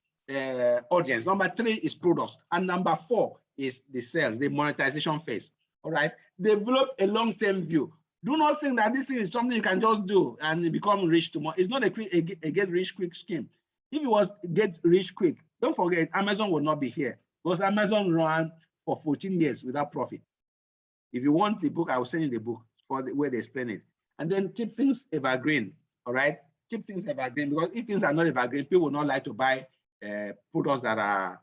audience. Number 3 is products. And number 4 is the sales, the monetization phase. All right. Develop a long-term view. Do not think that this thing is something you can just do and become rich tomorrow. It's not a get rich quick scheme. If it was get rich quick, don't forget Amazon will not be here because Amazon ran for 14 years without profit. If you want the book, I will send you the book for the way they explain it. And then keep things evergreen. All right. Keep things evergreen, because if things are not evergreen, people will not like to buy products that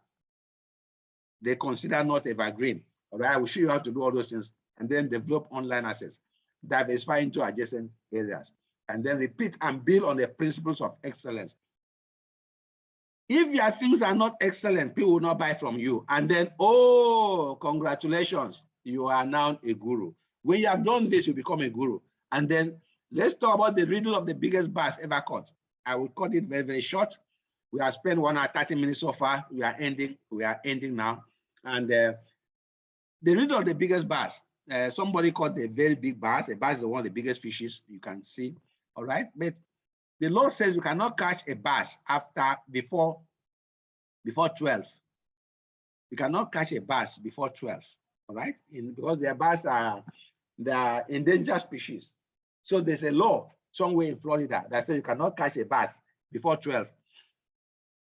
they consider not evergreen. All right, I will show you how to do all those things, and then develop online assets, diversify into adjacent areas, and then repeat and build on the principles of excellence. If your things are not excellent, people will not buy from you. And then, oh, congratulations, you are now a guru. When you have done this, you become a guru. And then let's talk about the riddle of the biggest bass ever caught. I will cut it very, very short. We have spent 1 hour, 30 minutes so far. We are ending now. And the riddle of the biggest bass, somebody caught a very big bass. A bass is one of the biggest fishes you can see. All right. But the law says you cannot catch a bass before 12. You cannot catch a bass before 12. All right. Because their bass they are endangered species. So there's a law somewhere in Florida that says you cannot catch a bass before 12.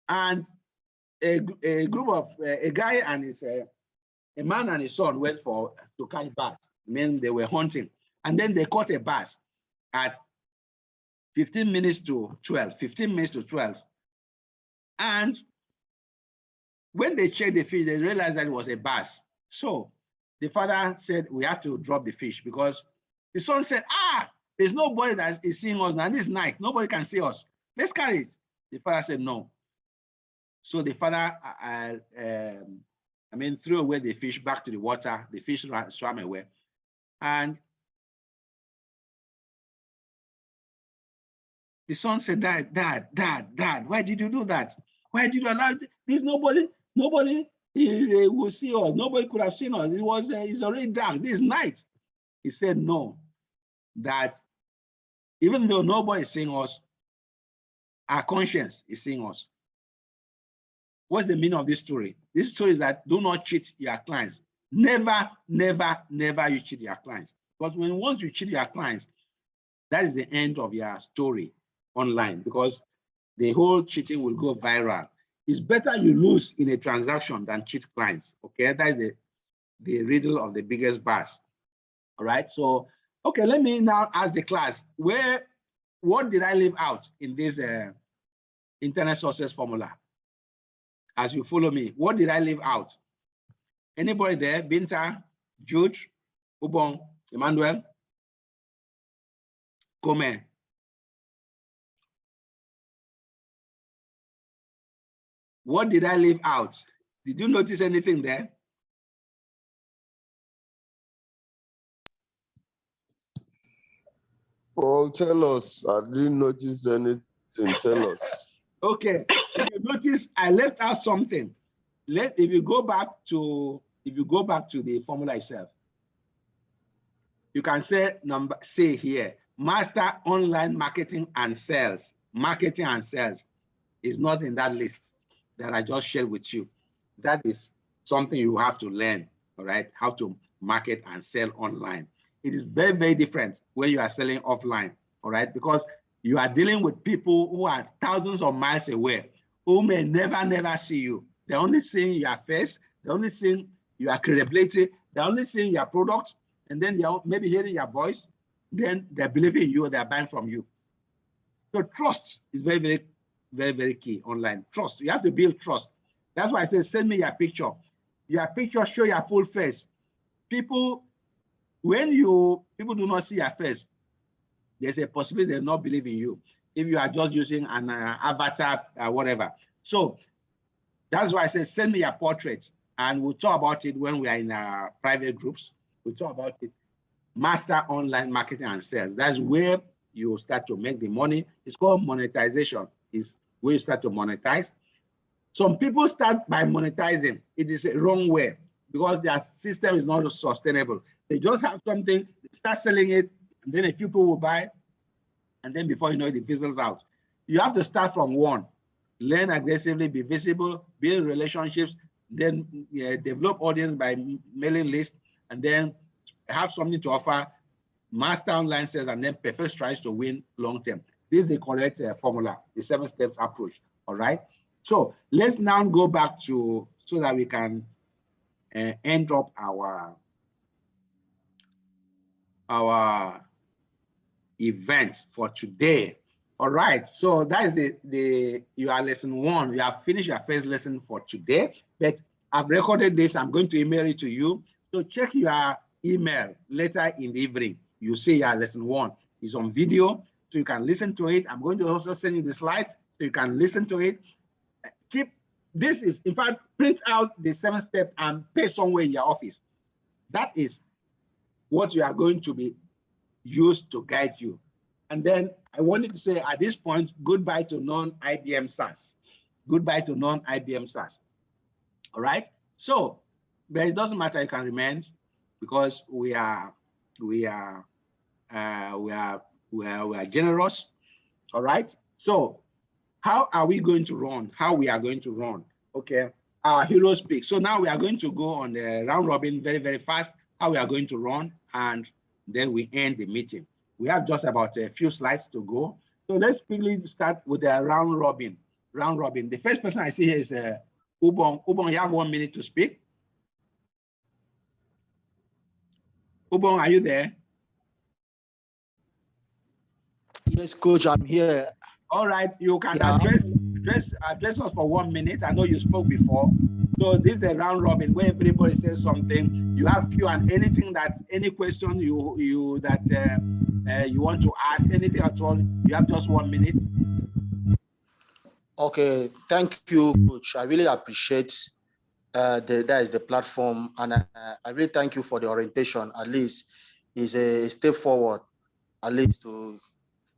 And a group of a guy and a man and his son went to catch bass. I mean, they were hunting, and then they caught a bass at 15 minutes to 12, 15 minutes to 12. And when they checked the fish, they realized that it was a bass. So the father said, we have to drop the fish, because the son said, there's nobody that is seeing us now. This night, nobody can see us. Let's carry it. The father said, no. So the father, threw away the fish back to the water. The fish swam away. And the son said, Dad, why did you do that? Why did you allow this? Nobody will see us. Nobody could have seen us. It's already dark. This night. He said, no, that even though nobody is seeing us, our conscience is seeing us. What's the meaning of this story? This story is that do not cheat your clients. Never, never, never you cheat your clients. Because once you cheat your clients, that is the end of your story online, because the whole cheating will go viral. It's better you lose in a transaction than cheat clients. Okay, that is the riddle of the biggest bass. All right, so okay, let me now ask the class, what did I leave out in this internet sources formula? As you follow me, what did I leave out? Anybody there? Binta, Jude, Ubong, Emmanuel, Come. What did I leave out? Did you notice anything there? Paul, tell us. I didn't notice anything. Tell us. Okay. If you notice, I left out something. If you go back to the formula itself, you can say here, master online marketing and sales. Marketing and sales is not in that list that I just shared with you. That is something you have to learn, all right? How to market and sell online. It is very, very different when you are selling offline, all right? Because you are dealing with people who are thousands of miles away, who may never see you. They're only seeing your face, they're only seeing your credibility, they're only seeing your product, and then they're maybe hearing your voice, then they're believing in you, they're buying from you. So trust is very, very, very, very key online. Trust, you have to build trust. That's why I say, send me your picture. Your picture, show your full face. People, people do not see your face, there's a possibility they'll not believe in you if you are just using an avatar, whatever. So that's why I say, send me your portrait, and we'll talk about it when we are in our private groups. We'll talk about it. Master online marketing and sales. That's where you start to make the money. It's called monetization. Is where you start to monetize. Some people start by monetizing. It is a wrong way, because their system is not sustainable. They just have something, start selling it, and then a few people will buy, and then before you know it, it fizzles out. You have to start from one. Learn aggressively, be visible, build relationships, then develop audience by mailing lists, and then have something to offer, master online sales, and then perfect strides to win long term. This is the correct formula, the 7 steps approach. All right. So let's now go back to, so that we can end up our event for today. All right, so that is your lesson 1. You have finished your first lesson for today, but I've recorded this. I'm going to email it to you. So check your email later in the evening. You see your lesson 1 is on video, so you can listen to it. I'm going to also send you the slides so you can listen to it. This is, in fact, print out the 7 steps and paste somewhere in your office. That is what you are going to be used to guide you. And then I wanted to say at this point, goodbye to non-IBM SaaS. Goodbye to non-IBM SaaS. All right. So, but it doesn't matter. You can remain, because we are generous. All right. So, how are we going to run? How we are going to run? Okay. Our heroes speak. So now we are going to go on the round robin very, very fast. How we are going to run, and then we end the meeting. We have just about a few slides to go. So let's quickly start with the round robin. Round robin. The first person I see here is Ubong. Ubong, you have 1 minute to speak. Ubong, are you there? Yes, coach, I'm here. All right, you can Yeah. address us for 1 minute. I know you spoke before. So this is a round robin where everybody says something. You have Q and any question you want to ask, anything at all, you have just 1 minute. Okay, thank you, coach. I really appreciate that is the platform, and I really thank you for the orientation. At least is a step forward. At least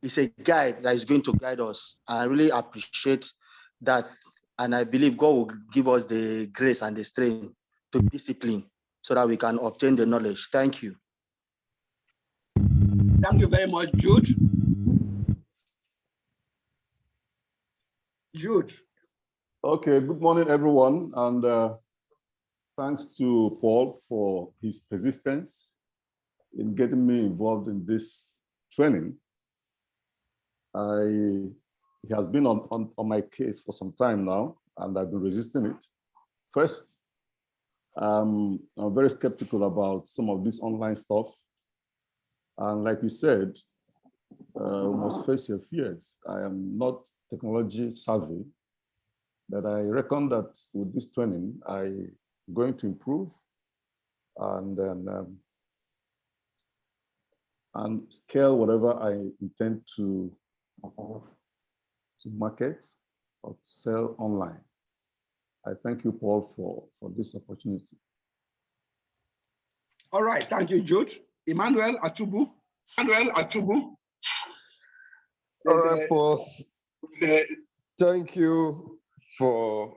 it's a guide that is going to guide us. I really appreciate that, and I believe God will give us the grace and the strength to discipline so that we can obtain the knowledge. Thank you. Thank you very much, Jude. Jude. Okay, good morning, everyone. And thanks to Paul for his persistence in getting me involved in this training. He has been on my case for some time now, and I've been resisting it. First, I'm very skeptical about some of this online stuff. And like you said, we must face your fears. I am not technology savvy, but I reckon that with this training, I'm going to improve and scale whatever I intend to market or to sell online. I thank you, Paul, for this opportunity. All right, thank you, Jude. Emmanuel Atubu. All right, Paul. Thank you for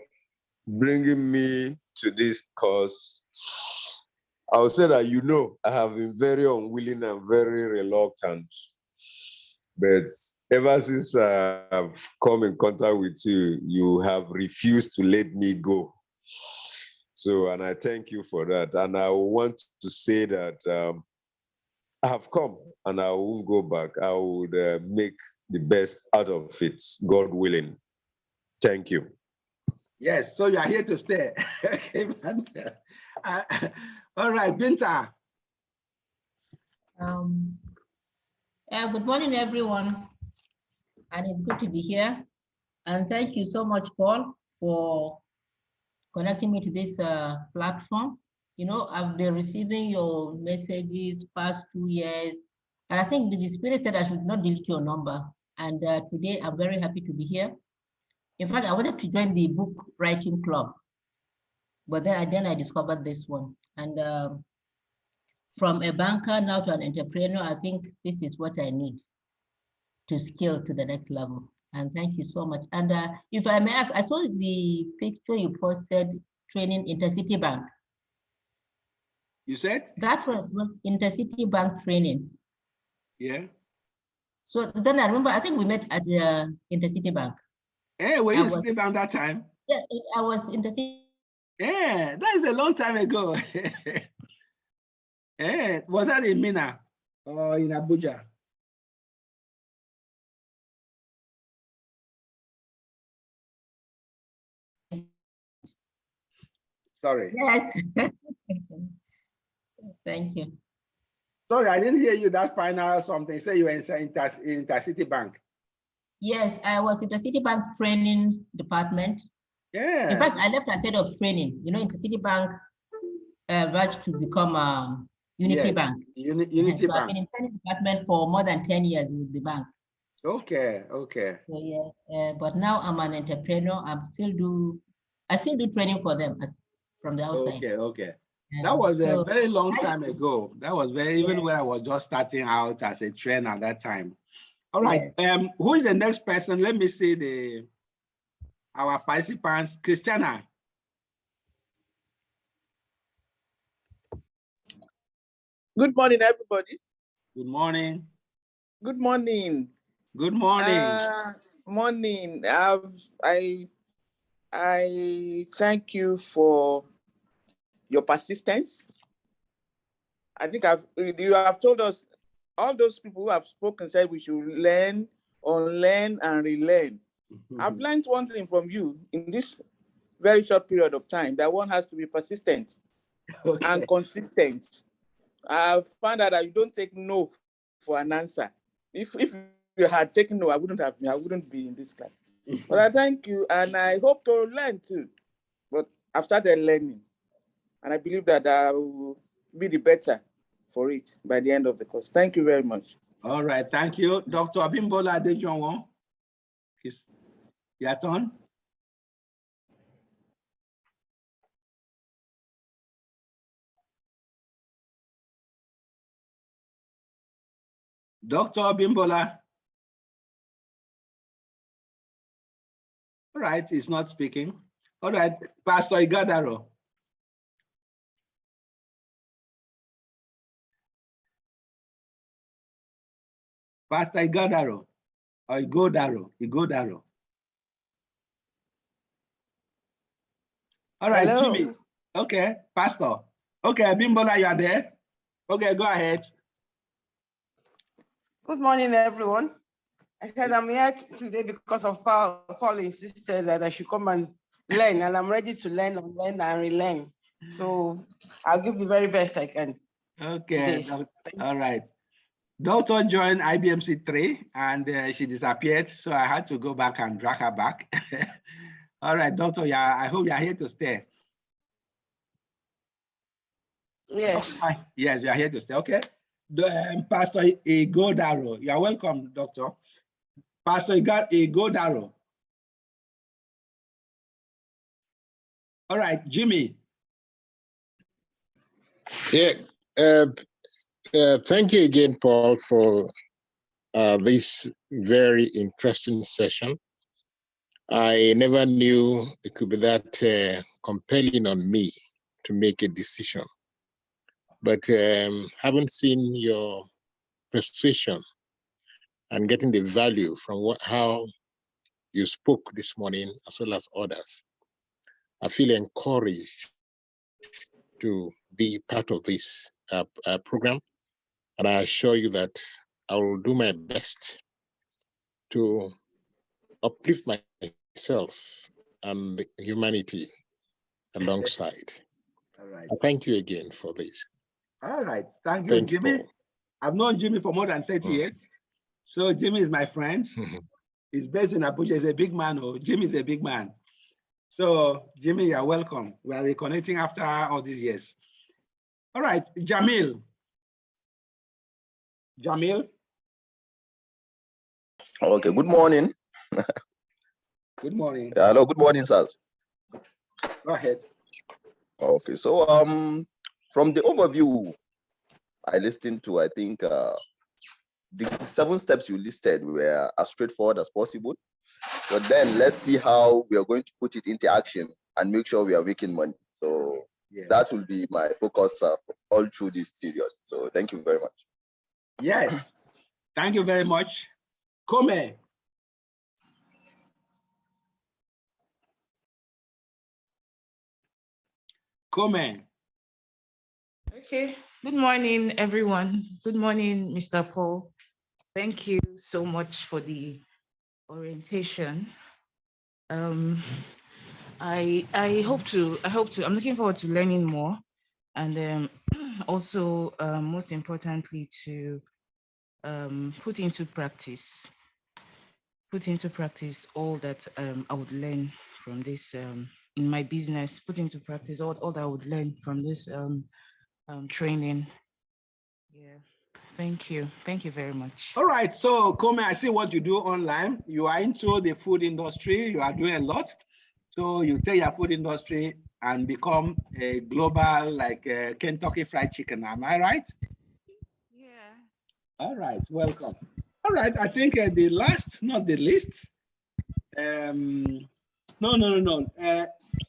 bringing me to this course. I'll say that, I have been very unwilling and very reluctant. But ever since I've come in contact with you, you have refused to let me go. So, and I thank you for that. And I want to say that I have come and I won't go back. I would make the best out of it, God willing. Thank you. Yes, so you are here to stay. Okay, man. All right, Binta. Good morning, everyone. And it's good to be here. And thank you so much, Paul, for connecting me to this platform. I've been receiving your messages past 2 years. And I think the Spirit said I should not delete your number. And today I'm very happy to be here. In fact, I wanted to join the book writing club, but then I discovered this one. And from a banker now to an entrepreneur, I think this is what I need to scale to the next level. And thank you so much. And if I may ask, I saw the picture you posted training Intercity Bank. You said? That was Intercity Bank training. Yeah. So then I remember, I think we met at the Intercity Bank. Hey, were you in City Bank that time? Yeah, I was Intercity. Yeah, that is a long time ago. Yeah, was that in Mina or in Abuja? Sorry. Yes. Thank you. Sorry, I didn't hear you that final something. Say you were in Intercity Bank. Yes, I was Intercity Bank training department. Yeah. In fact, I left as head of training. Intercity Bank merged to become Unity Bank. Unity so Bank. I've been in training department for more than 10 years with the bank. Okay, okay. So yeah, but now I'm an entrepreneur. I still do training for them from the outside. Okay, okay. That was a very long time ago. That was even when I was just starting out as a trainer at that time. All right. Yes. Who is the next person? Let me see our participants. Christiana. Good morning, everybody. Good morning. Good morning. Good morning. Morning. I thank you for your persistence. I think you have told us, all those people who have spoken said we should learn, unlearn, and relearn. I've learned one thing from you in this very short period of time, that one has to be persistent and consistent. I've found out that you don't take no for an answer. If you had taken note, I wouldn't be in this class. But I thank you, and I hope to learn too. But I've started learning, and I believe that I will be the better for it by the end of the course. Thank you very much. All right, thank you. Dr. Abimbola Adejonwo, it's your turn. Dr. Abimbola. All right, he's not speaking. All right, Pastor Igadaro. Pastor Igadaro, or Igodaro. All right, Hello. Jimmy. Okay, Pastor. Okay, Abimbola, you are there? Okay, go ahead. Good morning, everyone. I said I'm here today because of Paul. Paul insisted that I should come and learn, and I'm ready to learn and learn and relearn. So I'll give the very best I can. Okay, all right. Doctor joined iBMC-6 and she disappeared, so I had to go back and drag her back. All right, Doctor, yeah, I hope you are here to stay. Yes. Okay, yes, you are here to stay. Okay. Pastor Igodaro, you are welcome, Doctor. Pastor Igodaro. All right, Jimmy. Yeah. Thank you again, Paul, for this very interesting session. I never knew it could be that compelling on me to make a decision. But having seen your persuasion and getting the value from how you spoke this morning, as well as others, I feel encouraged to be part of this program. And I assure you that I will do my best to uplift myself and humanity alongside. All right. Thank you again for this. All right. Thank you, Jimmy. Paul. I've known Jimmy for more than 30 years. So Jimmy is my friend. He's based in Abuja. He's a big man. Oh, Jimmy is a big man. So Jimmy, you're welcome. We are reconnecting after all these years. All right, Jamil. Jamil. Okay, good morning. Good morning. Hello, good morning, sirs. Go ahead. Okay, so from the overview I listened to, I think the 7 steps you listed were as straightforward as possible. But then let's see how we are going to put it into action and make sure we are making money. So that will be my focus all through this period. So thank you very much. Yes, thank you very much. Come. Come. Okay, good morning, everyone. Good morning, Mr. Paul. Thank you so much for the orientation. I hope to, I'm looking forward to learning more, and also most importantly to put into practice all that I would learn from this in my business, put into practice all that I would learn from this training. Yeah, thank you very much. All right, so Come, I see what you do online. You are into the food industry. You are doing a lot. So you take your food industry and become a global, like Kentucky Fried Chicken. Am I right? Yeah. All right, welcome. All right, I think the last, not the least. No.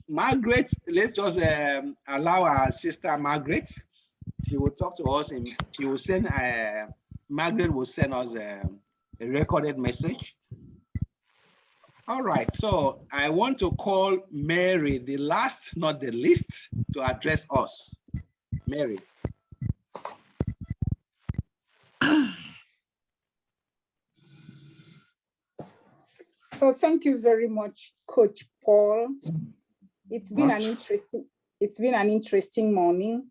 Margaret, let's just allow our sister Margaret. She will talk to us and she will send, Margaret will send us a recorded message. All right, so I want to call Mary, the last, not the least, to address us. Mary. So thank you very much, Coach Paul. It's been an interesting morning,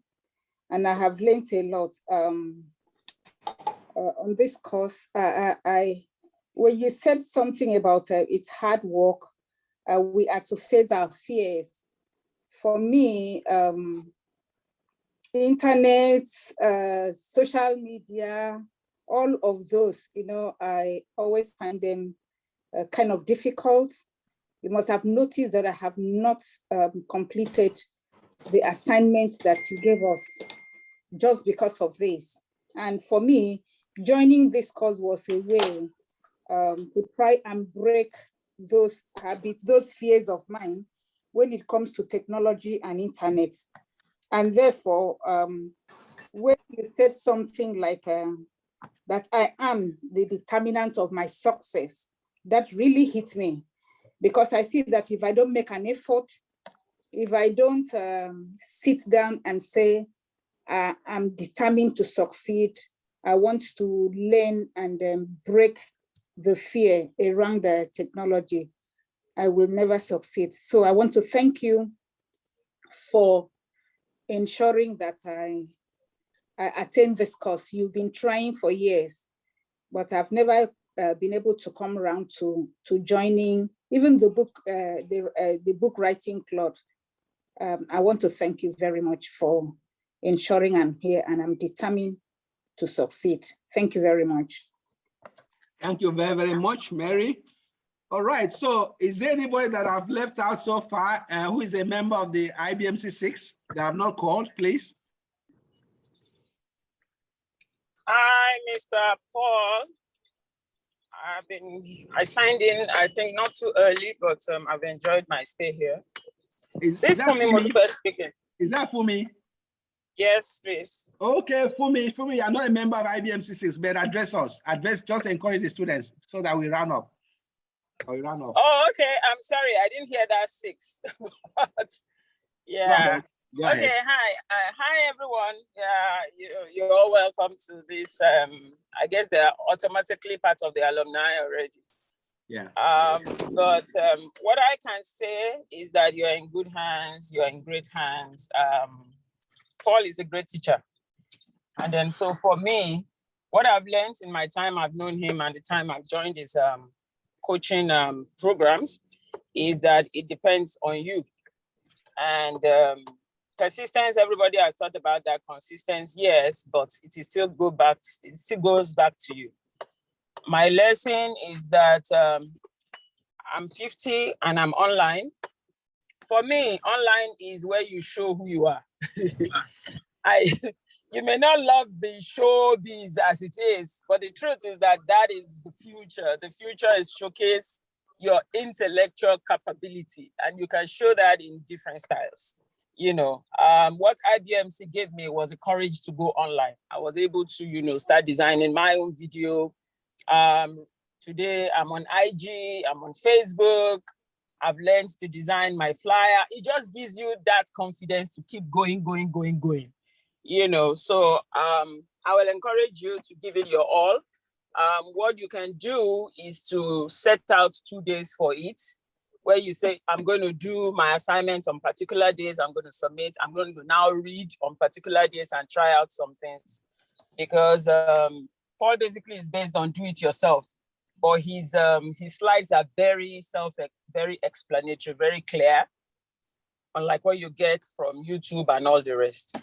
and I have learned a lot on this course. I when you said something about it's hard work, we are to face our fears. For me, internet, social media, all of those, I always find them kind of difficult. You must have noticed that I have not completed the assignments that you gave us just because of this. And for me, joining this course was a way to try and break those habits, those fears of mine when it comes to technology and internet. And therefore, when you said something like that I am the determinant of my success, that really hit me, because I see that if I don't make an effort, if I don't sit down and say, I'm determined to succeed, I want to learn and break the fear around the technology, I will never succeed. So I want to thank you for ensuring that I attend this course. You've been trying for years, but I've never been able to come around to joining even the book writing club. I want to thank you very much for ensuring I'm here, and I'm determined to succeed. Thank you very much. Thank you very, very much, Mary. All right, so is there anybody that I've left out so far who is a member of the iBMC-6 that I've not called, please? Hi, Mr. Paul. I signed in, I think not too early, but I've enjoyed my stay here. Is that Fumi Modupe speaking. Is that Fumi? Yes, please. Okay, Fumi, you're not a member of iBMC-6, but address us. Just encourage the students so that we round up. Oh, okay. I'm sorry, I didn't hear that 6. But, yeah. Go ahead. Okay, hi. Hi, everyone. Yeah, you're all welcome to this. I guess they're automatically part of the alumni already. Yeah. But what I can say is that you're in good hands. You're in great hands. Paul is a great teacher. And then so for me, what I've learned in my time I've known him and the time I've joined his coaching programs is that it depends on you. And persistence, everybody has thought about that. Consistency, yes, but it still goes back to you. My lesson is that I'm 50 and I'm online. For me, online is where you show who you are. You may not love the showbiz as it is, but the truth is that is the future. The future is showcase your intellectual capability, and you can show that in different styles. What iBMC gave me was the courage to go online. I was able to, start designing my own video. Today I'm on IG, I'm on Facebook. I've learned to design my flyer. It just gives you that confidence to keep going. So I will encourage you to give it your all. What you can do is to set out 2 days for it, where you say, I'm going to do my assignments on particular days, I'm going to submit, I'm going to now read on particular days and try out some things. Because Paul basically is based on do it yourself, but his slides are very explanatory, very clear, unlike what you get from YouTube and all the rest.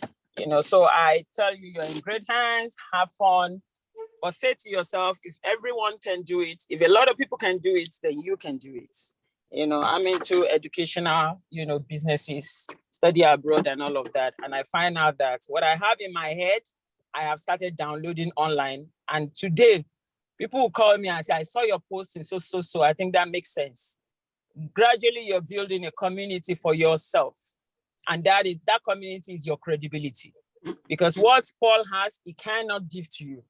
So I tell you, you're in great hands, have fun, but say to yourself, if everyone can do it, if a lot of people can do it, then you can do it. I'm into educational, businesses, study abroad and all of that. And I find out that what I have in my head, I have started downloading online. And today, people will call me and say, I saw your post and so. I think that makes sense. Gradually, you're building a community for yourself. And that community is your credibility. Because what Paul has, he cannot give to you.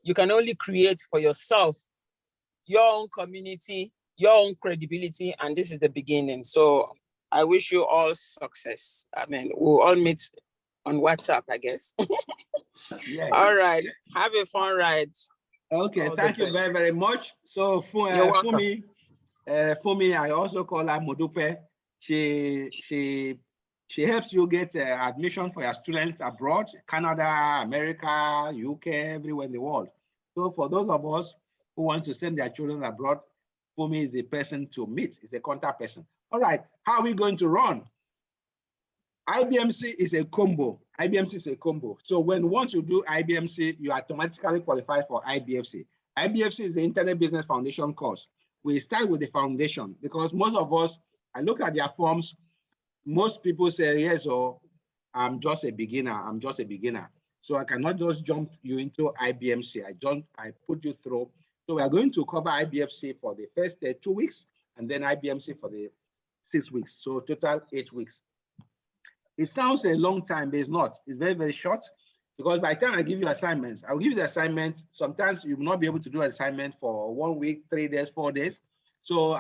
You can only create for yourself your own community, your own credibility, and this is the beginning. So I wish you all success. We'll all meet on WhatsApp, I guess. Yeah. All right, have a fun ride. Okay, thank you very, very much. So Fumi, I also call her Modupe. She helps you get admission for your students abroad, Canada, America, UK, everywhere in the world. So for those of us who wants to send their children abroad, for me is the person to meet, is a contact person. All right, how are we going to run? iBMC is a combo. iBMC is a combo. So once you do iBMC, you automatically qualify for iBFC. iBFC is the Internet Business Foundation course. We start with the foundation because most of us, I look at their forms, most people say, yes, or I'm just a beginner, I'm just a beginner. So I cannot just jump you into iBMC. I put you through. So we are going to cover iBFC for the first 2 weeks and then iBMC for the 6 weeks. So total 8 weeks. It sounds a long time, but it's not. It's very, very short because by the time I give you assignments, I'll give you the assignment. Sometimes you will not be able to do an assignment for 1 week, 3 days, 4 days. So,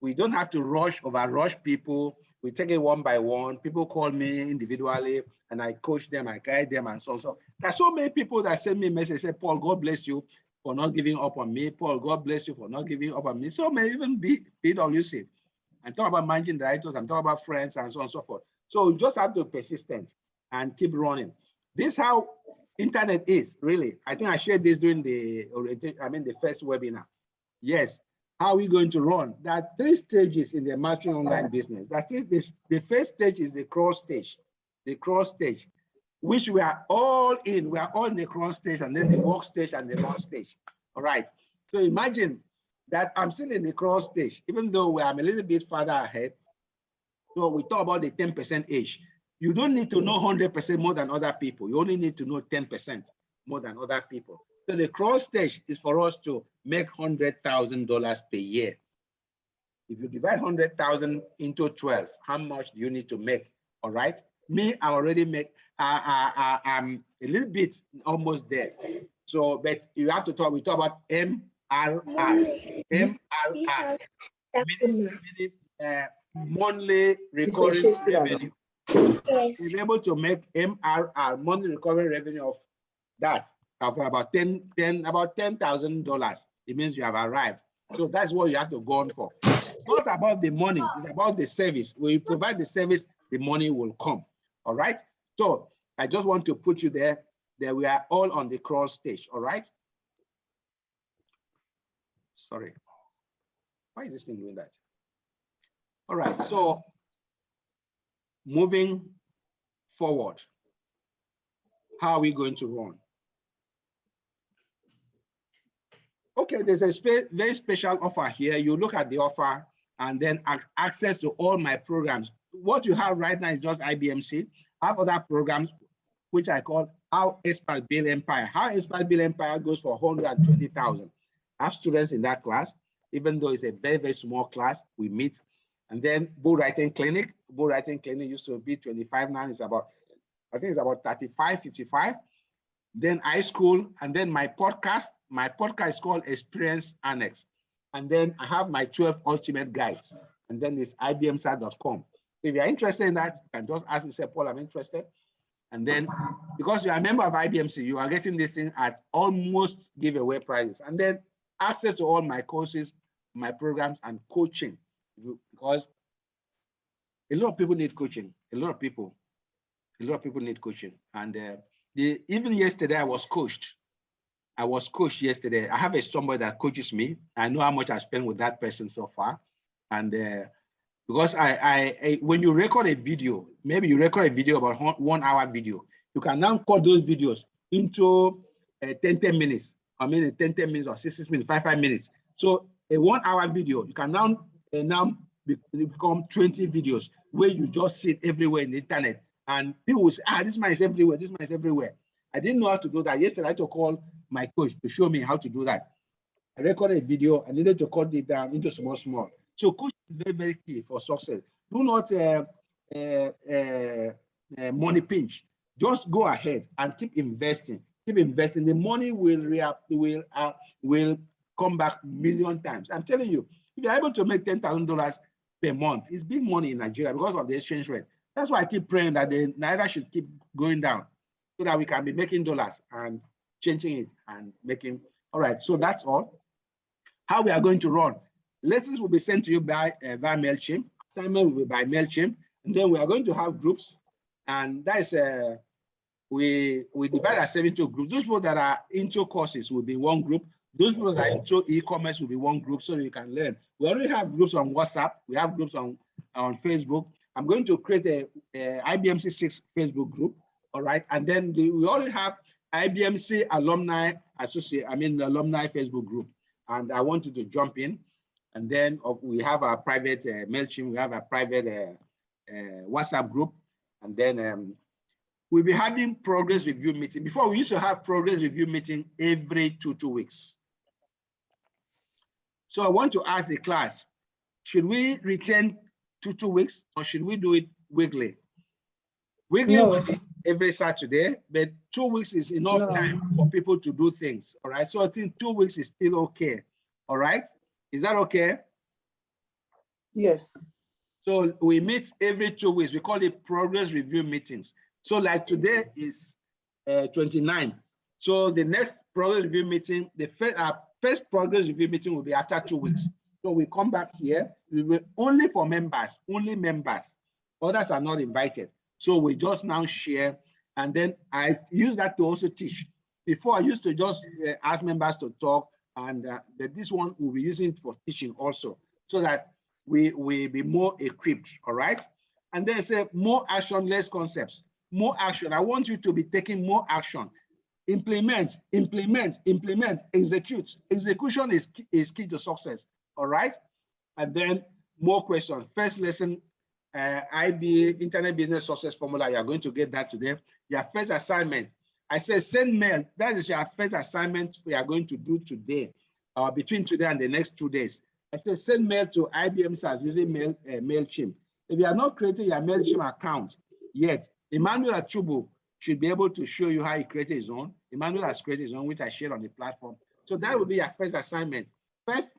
we don't have to over-rush people. We take it one by one. People call me individually and I coach them, I guide them and so on. There's so many people that send me a message, say, Paul, God bless you for not giving up on me. Paul, God bless you for not giving up on me. So may even be PwC. I'm talking about managing directors, I'm talking about friends and so on and so forth. So you just have to be persistent and keep running. This is how internet is, really. I think I shared this during the first webinar. Yes, how are we going to run? There are 3 stages in the mastering online business. The first stage is the crawl stage. The crawl stage, which we are all in. We are all in the crawl stage and then the walk stage and the run stage. All right. So imagine that I'm still in the crawl stage, even though I'm a little bit further ahead. So we talk about the 10% age. You don't need to know 100% more than other people. You only need to know 10% more than other people. So the crawl stage is for us to make $100,000 per year. If you divide 100,000 into 12, how much do you need to make? All right. Me, I already make, I'm a little bit almost there. So, but you have to talk, we talk about MRR. MRR. Meaning, monthly recurring revenue. Yes. We're able to make MRR, monthly recurring revenue of that of about $10,000. It means you have arrived. So that's what you have to go on for. It's not about the money, it's about the service. When you provide the service, the money will come. All right. So I just want to put you there that we are all on the crawl stage. All right. Sorry. Why is this thing doing that? All right, so moving forward, how are we going to run? Okay, there's a very special offer here. You look at the offer and then access to all my programs. What you have right now is just iBMC. I have other programs, which I call How Expert Build Empire. How Expert Build Empire goes for 120,000. I have students in that class, even though it's a very, very small class, we meet. And then Bull Writing Clinic. Bull Writing Clinic used to be 25, now it's about, I think it's about 35, 55. Then iSchool, and then my podcast. My podcast is called Experience Annex. And then I have my 12 ultimate guides. And then it's iBMC.com. If you're interested in that, you can just ask me, say, Paul, I'm interested. And then, because you're a member of iBMC, you are getting this thing at almost giveaway prices. And then access to all my courses, my programs, and coaching. Because a lot of people need coaching. A lot of people need coaching. And even yesterday, I was coached. I was coached yesterday. I have somebody that coaches me. I know how much I spent with that person so far. And because when you record a video, maybe you record a video about 1 hour video, you can now cut those videos into 10 minutes. I mean, 10 minutes or 6 minutes, 5 minutes. So a 1 hour video, you can now become 20 videos where you just sit everywhere in the internet and people will say, this man is everywhere, this man is everywhere. I didn't know how to do that. Yesterday, I had to call my coach to show me how to do that. I recorded a video, I needed to cut it down into small. So coach is very, very key for success. Do not money pinch. Just go ahead and keep investing. Keep investing. The money will come back a million times. I'm telling you, if you're able to make $10,000 per month, it's big money in Nigeria because of the exchange rate. That's why I keep praying that the Naira should keep going down so that we can be making dollars and changing it and making. All right, so that's all. How we are going to run. Lessons will be sent to you by MailChimp. Assignment will be by MailChimp. And then we are going to have groups. And that is, we divide ourselves into groups. Those people that are into courses will be one group. Those people that are into e-commerce will be one group so you can learn. We already have groups on WhatsApp. We have groups on Facebook. I'm going to create a iBMC-6 Facebook group. All right. And then we already have iBMC alumni alumni Facebook group. And I want you to jump in. And then we have our private MailChimp. We have a private WhatsApp group. And then we'll be having progress review meeting. Before, we used to have progress review meeting every two weeks. So I want to ask the class, should we return to 2 weeks or should we do it weekly? Weekly will be every Saturday, but 2 weeks is enough time for people to do things. All right. So I think 2 weeks is still okay. All right. Is that okay? Yes. So we meet every 2 weeks. We call it progress review meetings. So like today is 29th. So the next progress review meeting, our first progress review meeting will be after 2 weeks. So we come back here. We will only for members, only members. Others are not invited. So we just now share. And then I use that to also teach. Before I used to just ask members to talk, and this one we'll be using it for teaching also, so that we be more equipped. All right. And then say more action, less concepts. More action. I want you to be taking more action. Implement, implement, implement, execute. Execution is key to success. All right. And then more questions. First lesson, IB Internet Business Success Formula. You are going to get that today. Your first assignment. I said send mail. That is your first assignment we are going to do today, or between today and the next 2 days. I said send mail to iBMC using MailChimp. If you are not creating your MailChimp account yet, Emmanuel Achubu should be able to show you how he created his own. Emmanuel has created his own, which I shared on the platform. So that will be your first assignment. First,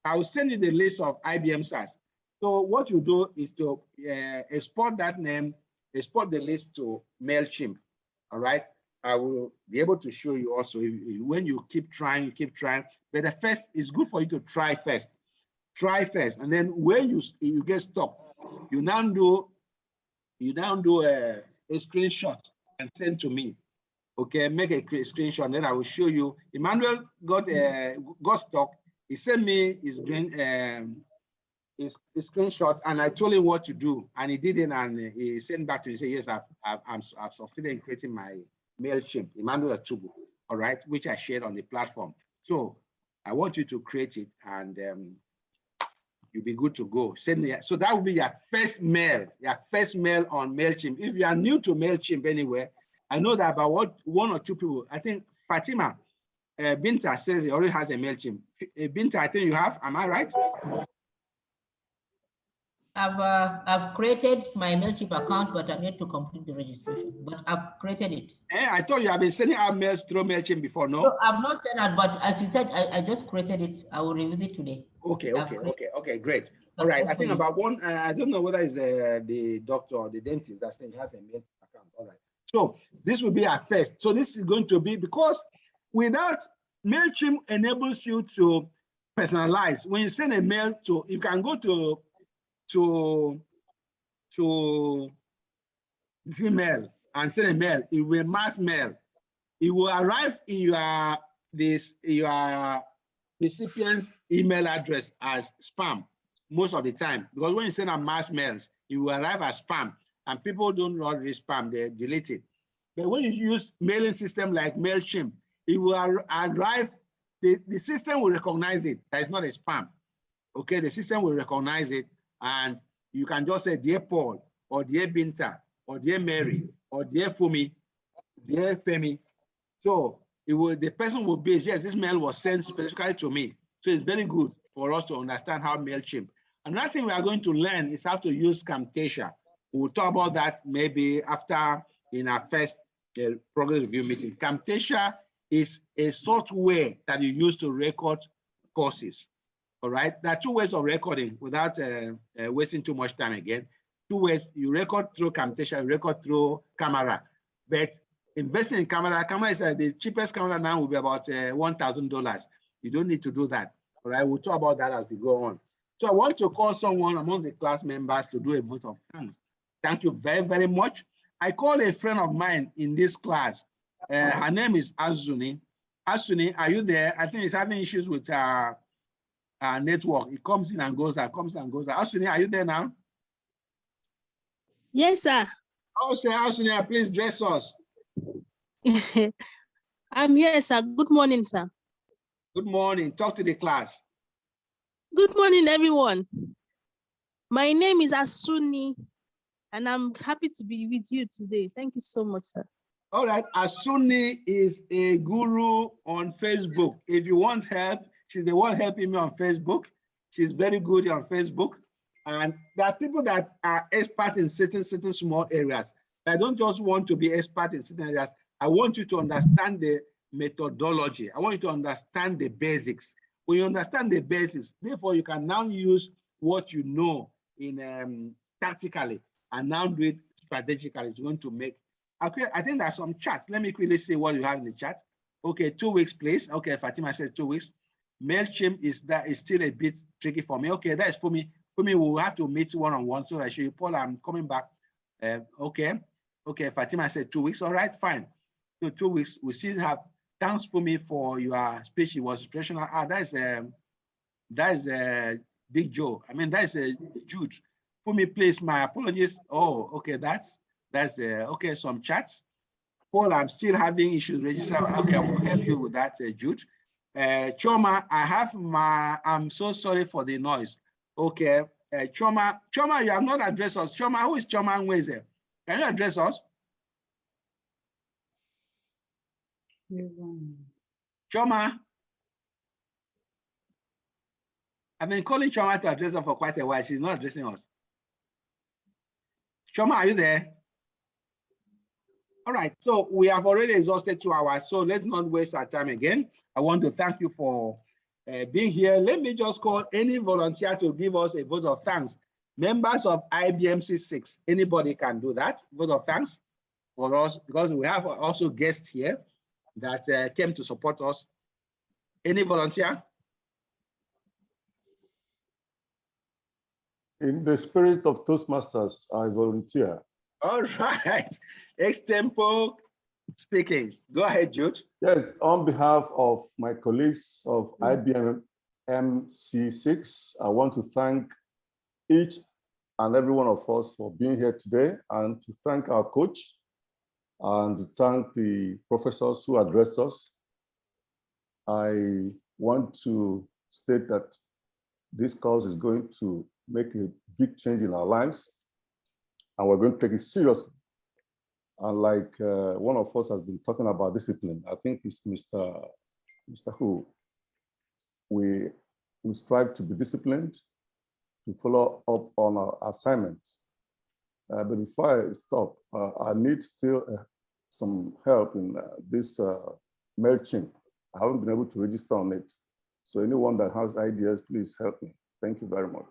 I will send you the list of IBMCs. So what you do is to export that name, export the list to MailChimp. All right. I will be able to show you also when you keep trying, you keep trying. But the first, it's good for you to try first. Try first. And then when you get stuck, you now do a screenshot and send to me. Okay, make a screenshot, then I will show you. Emmanuel got stuck. He sent me his screenshot, and I told him what to do, and he did it, and he sent back to me. He said, "Yes, I've succeeded in creating my MailChimp, Emmanuel Atubu, all right, which I shared on the platform." So I want you to create it, and you'll be good to go. Send me. So that will be your first mail on MailChimp. If you are new to MailChimp anywhere, I know that about one or two people. I think Fatima Binta says he already has a MailChimp. Binta, I think you have. Am I right? I've created my MailChimp account, but I'm yet to complete the registration. But I've created it. I told you I've been sending out mails through MailChimp before, no? No, I've not sent out, but as you said, I just created it. I will revisit today. Okay, great. All right, I think about one, I don't know whether it's the doctor or the dentist that said he has a mail account. All right. So this will be our first. So this is going to be, because without MailChimp enables you to personalize. When you send a mail to, you can go to Gmail and send a mail. It will mass mail. It will arrive in your recipient's email address as spam most of the time, because when you send a mass mails, it will arrive as spam, and people don't not read spam, they delete it. But when you use mailing system like MailChimp, it will arrive, the system will recognize it. That is not a spam. Okay, the system will recognize it, and you can just say, "Dear Paul," or "Dear Binta," or "Dear Mary," or "Dear Fumi," "Dear Femi." So the person will be, yes, this mail was sent specifically to me. So it's very good for us to understand how MailChimp. Another thing we are going to learn is how to use Camtasia. We'll talk about that maybe after in our first progress review meeting. Camtasia is a software that you use to record courses. All right, there are two ways of recording without wasting too much time again. Two ways: you record through Camtasia, you record through camera. But investing in camera is the cheapest camera now will be about $1,000. You don't need to do that. All right, we'll talk about that as we go on. So I want to call someone among the class members to do a vote of thanks. Thank you very, very much. I call a friend of mine in this class. Her name is Azuni. Asuni, are you there? I think it's having issues with network. It comes in and goes out, comes and goes out. Asuni, are you there now? Yes, sir. Oh, say Asuni, please dress us. I'm here, sir. Good morning, sir. Good morning. Talk to the class. Good morning, everyone. My name is Asuni, and I'm happy to be with you today. Thank you so much, sir. All right. Asuni is a guru on Facebook. If you want help, she's the one helping me on Facebook. She's very good on Facebook. And there are people that are experts in certain small areas. I don't just want to be expert in certain areas. I want you to understand the methodology. I want you to understand the basics. When you understand the basics, therefore you can now use what you know in tactically and now do it strategically. It's going to make. Okay, I think there's some chats. Let me quickly see what you have in the chat. Okay, 2 weeks, please. Okay, Fatima says 2 weeks. MailChimp is still a bit tricky for me. Okay, that is for me. For me, we'll have to meet one-on-one. So I show you, Paul, I'm coming back. Okay, Fatima said 2 weeks. All right, fine. So 2 weeks, we still have. Thanks for me for your speech. It was inspirational. That is Big Joe. I mean, that is Jude. For me, please, my apologies. Oh, okay, that's okay. Some chats. Paul, I'm still having issues registering. Okay, I will help you with that, Jude. Choma, I'm so sorry for the noise. Okay, Choma, you have not addressed us. Choma, who is Choma and Nweze? Can you address us? Choma. I've been calling Choma to address her for quite a while. She's not addressing us. Choma, are you there? All right, so we have already exhausted 2 hours, so let's not waste our time again. I want to thank you for being here. Let me just call any volunteer to give us a vote of thanks. Members of iBMC-6, anybody can do that. Vote of thanks for us, because we have also guests here that came to support us. Any volunteer? In the spirit of Toastmasters, I volunteer. All right, extempo speaking. Go ahead, Jude. Yes, on behalf of my colleagues of iBMC-6, I want to thank each and every one of us for being here today, and to thank our coach, and to thank the professors who addressed us. I want to state that this course is going to make a big change in our lives, and we're going to take it seriously. And like one of us has been talking about discipline, I think it's Mr. Who. We strive to be disciplined, to follow up on our assignments. But before I stop, I need still some help in this MailChimp. I haven't been able to register on it. So anyone that has ideas, please help me. Thank you very much.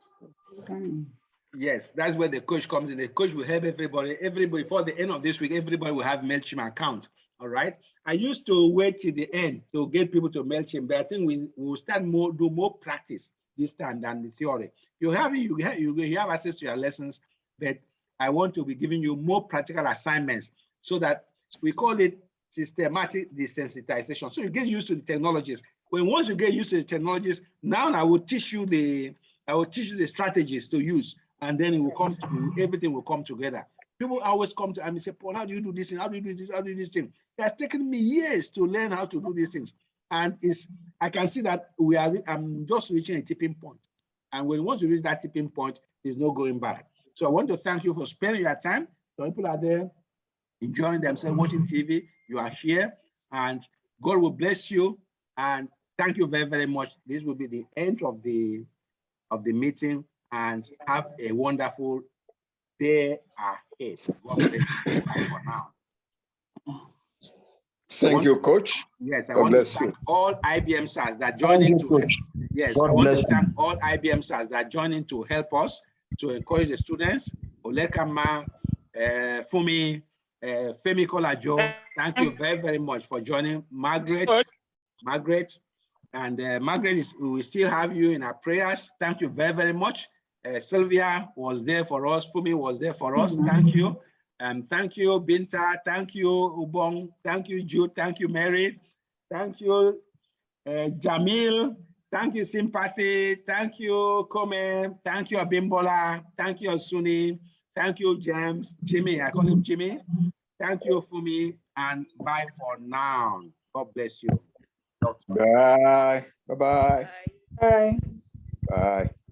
Yes, that's where the coach comes in. The coach will help everybody. Everybody, before the end of this week, everybody will have MailChimp account. All right. I used to wait till the end to get people to MailChimp, but I think we will start do more practice this time than the theory. You have access to your lessons, but I want to be giving you more practical assignments so that we call it systematic desensitization. So you get used to the technologies. Once you get used to the technologies, now I will teach you the strategies to use, and then it will come to, everything will come together. People always come to me and say, Paul, how do you do this thing? How do you do this? How do you do this thing? It has taken me years to learn how to do these things. And I can see that I'm just reaching a tipping point. And once you reach that tipping point, there's no going back. So I want to thank you for spending your time. So people are there enjoying themselves, watching TV. You are here, and God will bless you. And thank you very, very much. This will be the end of the meeting, and have a wonderful day ahead. God bless you. Bye for now. Thank you, Coach. Yes, I God want to bless thank you. all IBM SARs that joined in to yes, God I want bless to thank all IBM SARs that joined in to help us, to encourage the students. Olekama, Fumi, Femi Kolajo, thank you very, very much for joining. Margaret, and Margaret, we will still have you in our prayers. Thank you very, very much. Sylvia was there for us. Fumi was there for us. Thank you. Thank you, Binta. Thank you, Ubong. Thank you, Jude. Thank you, Mary. Thank you, Jamil. Thank you, Sympathy. Thank you, Kome. Thank you, Abimbola. Thank you, Asuni. Thank you, James. Jimmy, I call him Jimmy. Thank you, Fumi. And bye for now. God bless you. Bye. Bye-bye. Bye. Bye.